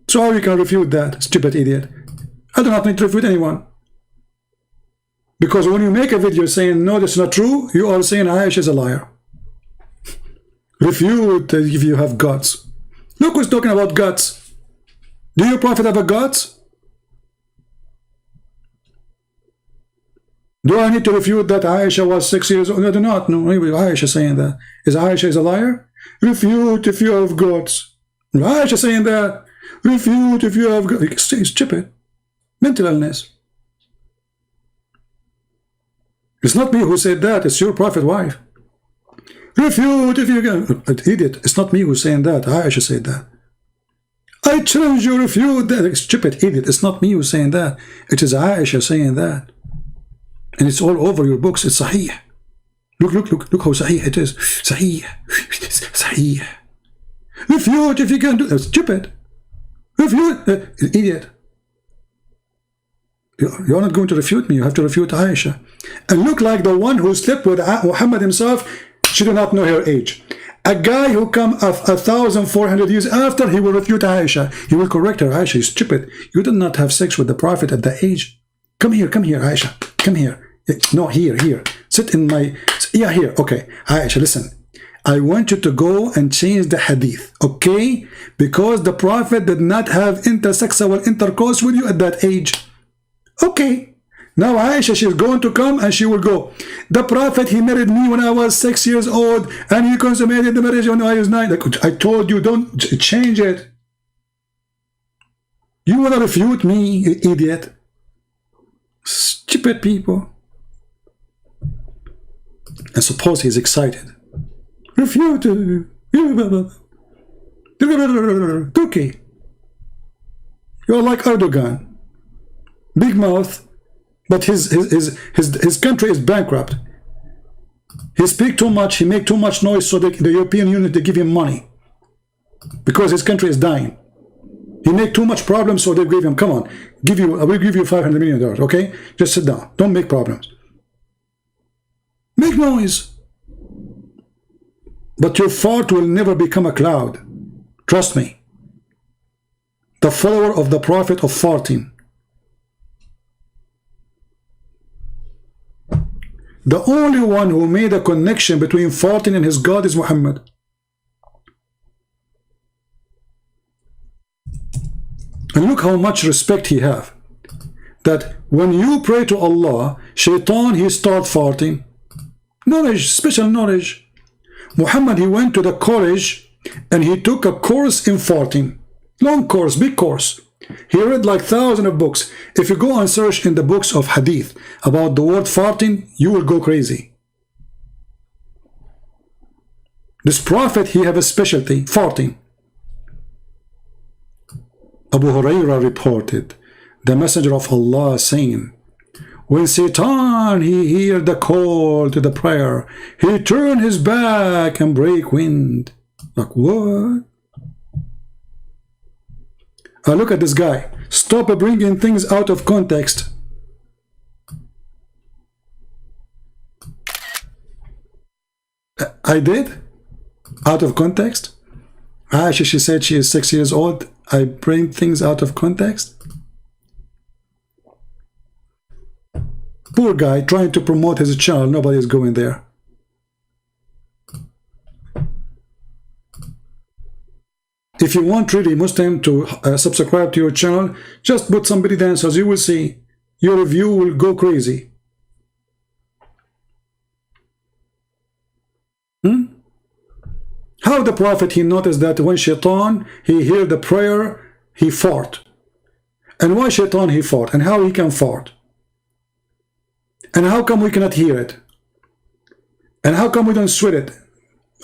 So how you can refute that, stupid idiot? I do not need to refute anyone. Because when you make a video saying, no, that's not true, you are saying Aisha is a liar. Refute if you have guts. Look who's talking about guts. Do your prophet have a guts? Do I need to refute that Aisha was 6 years old? No, I do not. No, Aisha saying that. Is Aisha is a liar? Refute if you have guts. Aisha saying that. Refute if you have guts. It's stupid. Mental illness. It's not me who said that. It's your prophet wife. Refute if you can. Idiot. It's not me who's saying that. Aisha said that. I challenge you, refute that. Stupid idiot. It's not me who's saying that. It is Aisha saying that. And it's all over your books. It's Sahih. Look how Sahih it is. Sahih. Sahih. Refute if you can do that. Stupid. Refute. Idiot. You're not going to refute me. You have to refute Aisha. And look like the one who slept with Muhammad himself. She do not know her age. A guy who come 1,400 years after, he will refute Aisha. He will correct her. Aisha is stupid. You did not have sex with the Prophet at that age. Come here, Aisha. Come here. No, here. Sit in my... Yeah, here. Okay. Aisha, listen. I want you to go and change the hadith. Okay? Because the Prophet did not have intersexual intercourse with you at that age. Okay. Now Aisha, she's going to come and she will go, the Prophet, he married me when I was 6 years old and he consummated the marriage when I was 9. Like, I told you, don't change it. You want to refute me, you idiot? Stupid people. And suppose he's excited. Refute. Turkey. You're like Erdogan. Big mouth. But his country is bankrupt. He speaks too much, he makes too much noise, so the European Union, they give him money. Because his country is dying. He makes too much problems, so they give him, come on, I will give you $500 million, okay? Just sit down, don't make problems. Make noise. But your fart will never become a cloud. Trust me. The follower of the Prophet of farting. The only one who made a connection between farting and his God is Muhammad. And look how much respect he have. That when you pray to Allah, shaitan, he start farting. Knowledge, special knowledge. Muhammad, he went to the college and he took a course in farting. Long course, big course. He read like thousands of books. If you go and search in the books of hadith about the word farting, you will go crazy. This prophet, he have a specialty, farting. Abu Hurairah reported, the messenger of Allah saying, when Satan, he heard the call to the prayer, he turned his back and break wind. Like what? Look at this guy. Stop bringing things out of context. I did? Out of context? Aisha, she said she is 6 years old. I bring things out of context? Poor guy trying to promote his channel. Nobody is going there. If you want really Muslim to subscribe to your channel, just put somebody dances. You will see your review will go crazy. How the prophet, he noticed that when Shaitan, he heard the prayer, he fought. And why Shaitan he fought? And how he can fart? And how come we cannot hear it? And how come we don't sweat it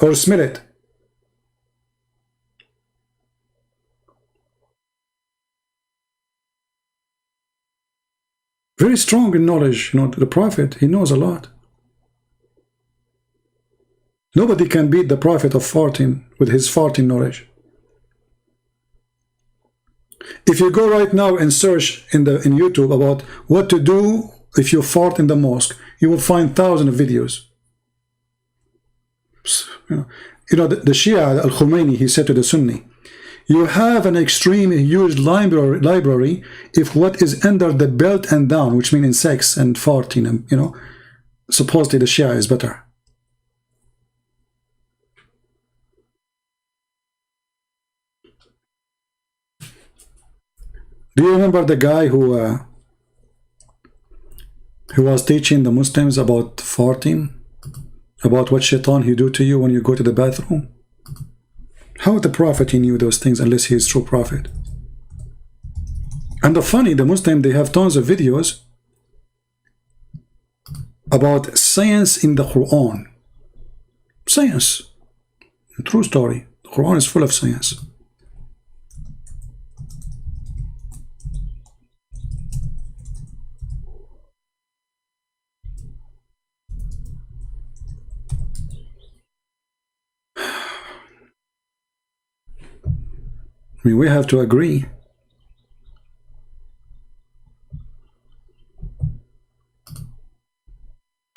or smell it? Very strong in knowledge, you know, the prophet, he knows a lot. Nobody can beat the prophet of farting with his farting knowledge. If you go right now and search in YouTube about what to do if you fart in the mosque, you will find thousands of videos. You know the Shia Al-Khomeini, he said to the Sunni, you have an extreme huge library if what is under the belt and down, which means in sex and farting, and you know, supposedly the Shia is better. Do you remember the guy who was teaching the Muslims about farting, about what Shaitan he do to you when you go to the bathroom? How the prophet he knew those things unless he is true prophet? And the funny, the Muslim, they have tons of videos about science in the Quran. Science, a true story. The Quran is full of science. I mean, we have to agree.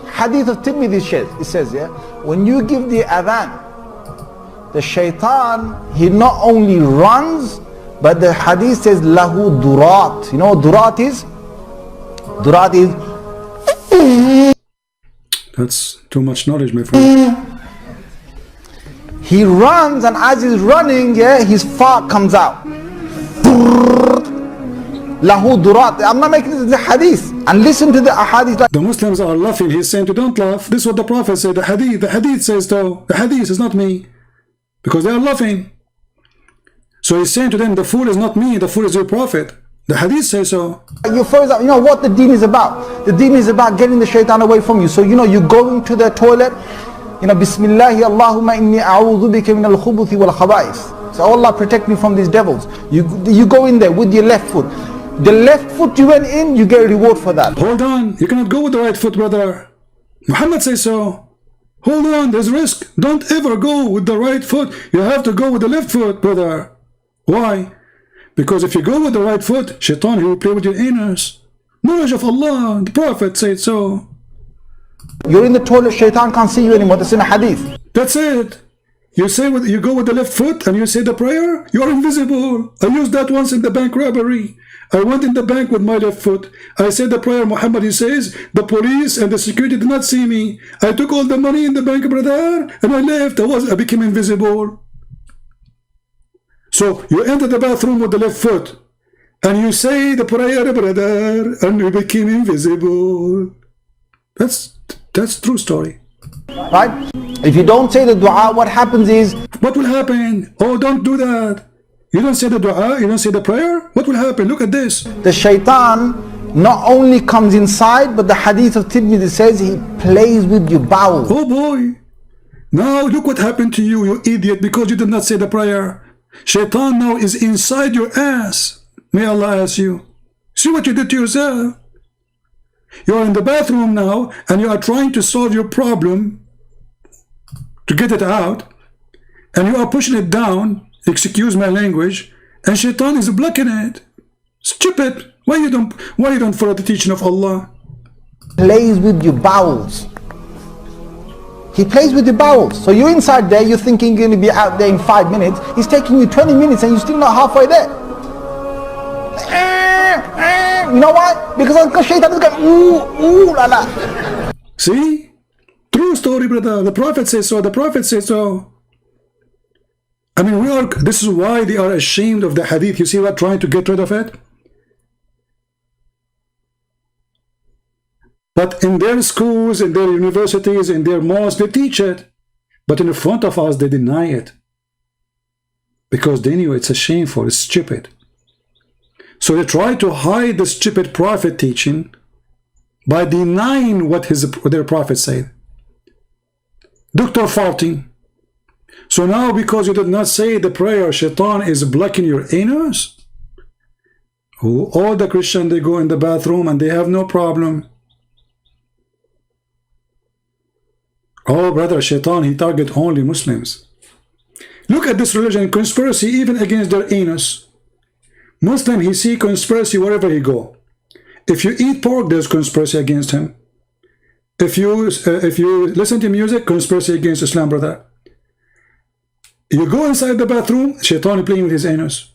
Hadith of Tirmidhi, it says, yeah, when you give the adhan, the shaitan, he not only runs, but the hadith says, lahu durat. You know what durat is? Durat is... That's too much knowledge, my friend. He runs, and as he's running, yeah, his fart comes out. Lahu durat. I'm not making this the hadith. And listen to the ahadith. Like the Muslims are laughing. He's saying to don't laugh. This is what the Prophet said. The hadith says so. The hadith is not me. Because they are laughing. So he's saying to them, the fool is not me, the fool is your Prophet. The hadith says so. You first, you know what the deen is about. The deen is about getting the shaitan away from you. So you know, you go into the toilet, you know, Bismillahi Allahumma inni a'udhu bika min al-khubuthi wal khaba'is. So Allah protect me from these devils. You go in there with your left foot. The left foot you went in, you get a reward for that. Hold on, you cannot go with the right foot, brother. Muhammad says so. Hold on, there's risk. Don't ever go with the right foot. You have to go with the left foot, brother. Why? Because if you go with the right foot, Shaitan, he will play with your anus. Knowledge of Allah, the Prophet said so. You're in the toilet, Shaitan can't see you anymore. That's in a hadith. That's it. You go with the left foot and you say the prayer, you are invisible. I used that once in the bank robbery. I went in the bank with my left foot. I said the prayer, Muhammad, he says, the police and the security did not see me. I took all the money in the bank, brother, and I left. I became invisible. So you enter the bathroom with the left foot and you say the prayer, brother, and you became invisible. That's true story. Right? If you don't say the dua, what happens is... What will happen? Oh, don't do that. You don't say the dua, you don't say the prayer. What will happen? Look at this. The shaitan not only comes inside, but the hadith of Tirmidhi says he plays with your bowels. Oh boy. Now look what happened to you, you idiot, because you did not say the prayer. Shaitan now is inside your ass. May Allah ask you. See what you did to yourself. You are in the bathroom now and you are trying to solve your problem, to get it out, and you are pushing it down, excuse my language, and Shaitan is blocking it. Stupid. Why you don't follow the teaching of Allah? Plays with your bowels. He plays with your bowels. So you're inside there, you're thinking you're going to be out there in 5 minutes. He's taking you 20 minutes and you're still not halfway there. You know why? Because Shaitan is going, ooh, la la. See? True story, brother. The Prophet says so. The Prophet says so. I mean, this is why they are ashamed of the hadith. You see what? Trying to get rid of it. But in their schools, in their universities, in their mosques, they teach it. But in front of us, they deny it. Because they knew it's shameful, it's stupid. So they try to hide the stupid prophet teaching by denying what their prophet said. Dr. farting. So now because you did not say the prayer, Shaitan is blocking your anus? All the Christians, they go in the bathroom and they have no problem. Oh, brother, Shaitan, he target only Muslims. Look at this religion, conspiracy even against their anus. Muslim, he see conspiracy wherever he go. If you eat pork, there's conspiracy against him. If you listen to music, conspiracy against Islam, brother. You go inside the bathroom, Shaitan playing with his anus.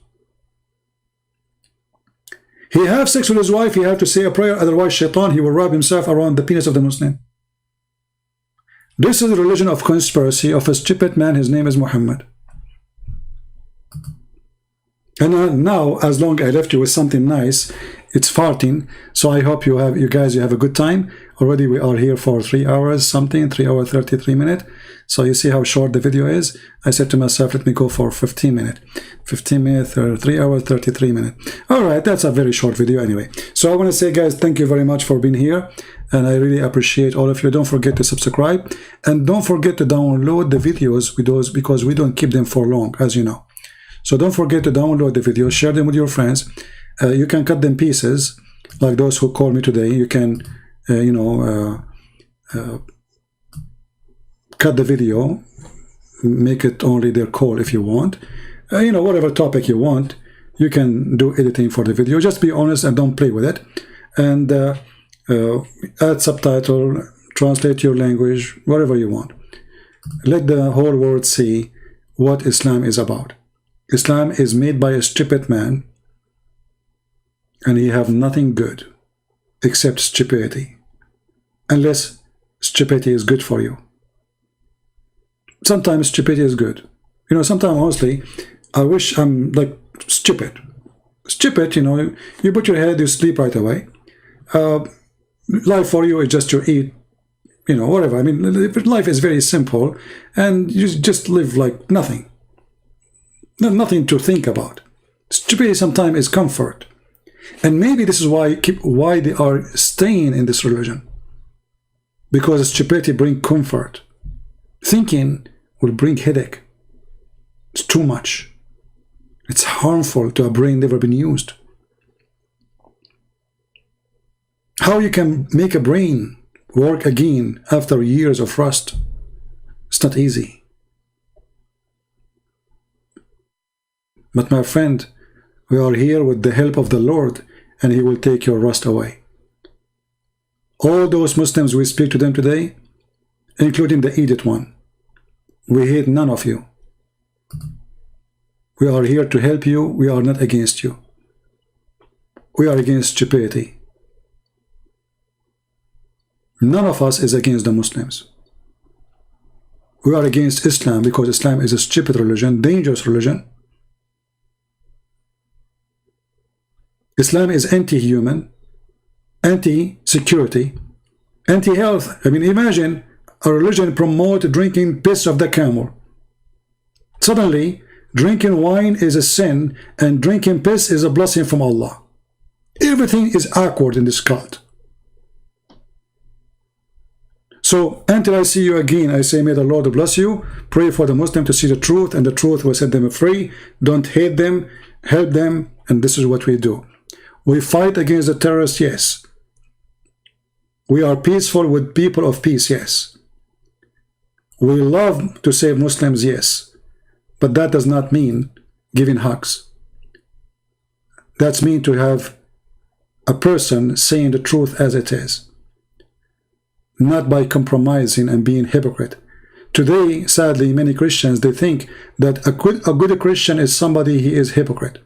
He have sex with his wife, he have to say a prayer, otherwise Shaitan, he will wrap himself around the penis of the Muslim. This is the religion of conspiracy of a stupid man. His name is Muhammad. And now, as long as I left you with something nice, it's farting. So I hope you guys have a good time. Already we are here for 3 hours something, 3 hours 33 minutes. So you see how short the video is. I said to myself, let me go for 15 minutes. 15 minutes or 3 hours 33 minutes. All right, that's a very short video anyway. So I want to say, guys, thank you very much for being here. And I really appreciate all of you. Don't forget to subscribe. And don't forget to download the videos with those, because we don't keep them for long, as you know. So don't forget to download the videos, share them with your friends. You can cut them pieces, like those who called me today. You can, cut the video, make it only their call if you want. Whatever topic you want, you can do editing for the video. Just be honest and don't play with it. And add subtitle, translate your language, whatever you want. Let the whole world see what Islam is about. Islam is made by a stupid man, and he have nothing good except stupidity, unless stupidity is good for you. Sometimes stupidity is good. Sometimes honestly, I wish I'm like stupid. Stupid, you put your head, you sleep right away. Life for you is just to eat, whatever. I mean, life is very simple, and you just live like nothing. Nothing to think about. Stupidity sometimes is comfort. And maybe this is why they are staying in this religion. Because stupidity brings comfort. Thinking will bring headache. It's too much. It's harmful to a brain never been used. How you can make a brain work again after years of rust? It's not easy. But my friend, we are here with the help of the Lord, and He will take your rust away. All those Muslims we speak to them today, including the idiot one, we hate none of you. We are here to help you. We are not against you. We are against stupidity. None of us is against the Muslims. We are against Islam because Islam is a stupid religion, dangerous religion. Islam is anti-human, anti-security, anti-health. I mean, imagine a religion promote drinking piss of the camel. Suddenly, Drinking wine is a sin, and drinking piss is a blessing from Allah. Everything is awkward in this cult. So until I see you again, I say, may the Lord bless you. Pray for the Muslim to see the truth, and the truth will set them free. Don't hate them, help them, and this is what we do. We fight against the terrorists, yes. We are peaceful with people of peace, yes. We love to save Muslims, yes. But that does not mean giving hugs. That's mean to have a person saying the truth as it is, not by compromising and being hypocrite. Today, sadly, many Christians, they think that a good Christian is somebody he is hypocrite.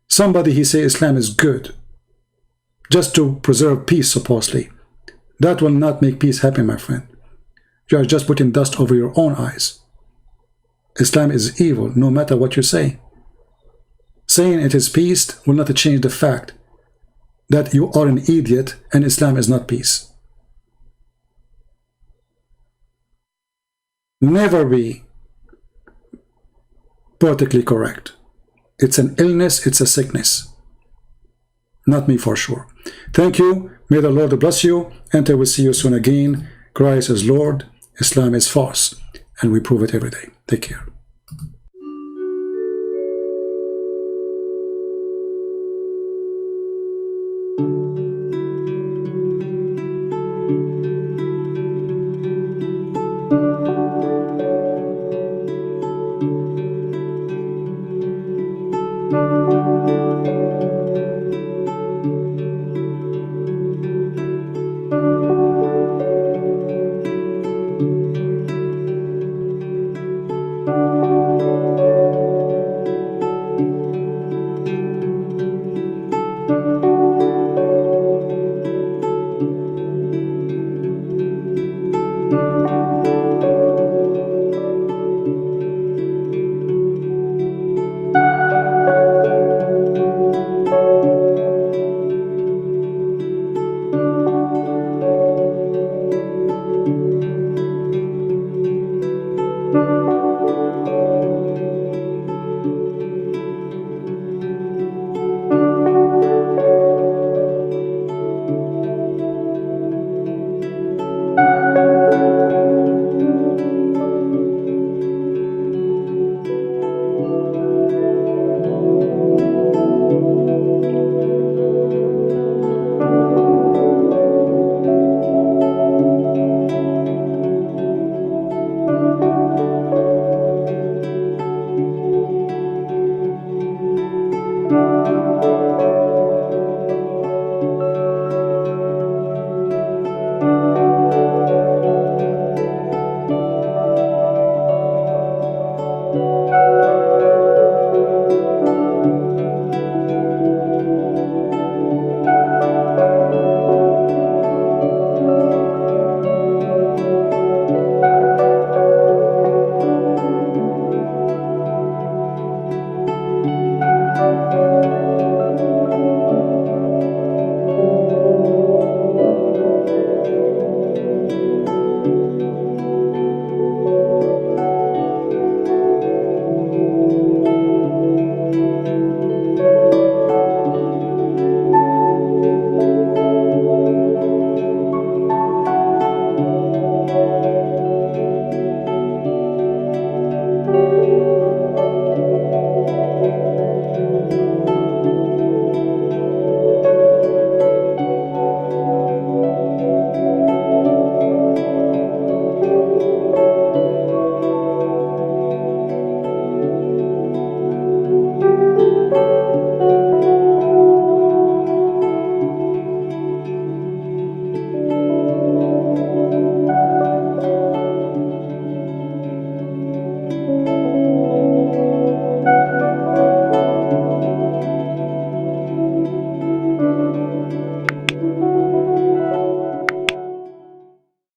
Somebody he say Islam is good, just to preserve peace, supposedly. That will not make peace happen, my friend. You are just putting dust over your own eyes. Islam is evil, no matter what you say. Saying it is peace will not change the fact that you are an idiot and Islam is not peace. Never be politically correct. It's an illness, it's a sickness. Not me for sure. Thank you. May the Lord bless you. Until we see you soon again. Christ is Lord. Islam is false. And we prove it every day. Take care.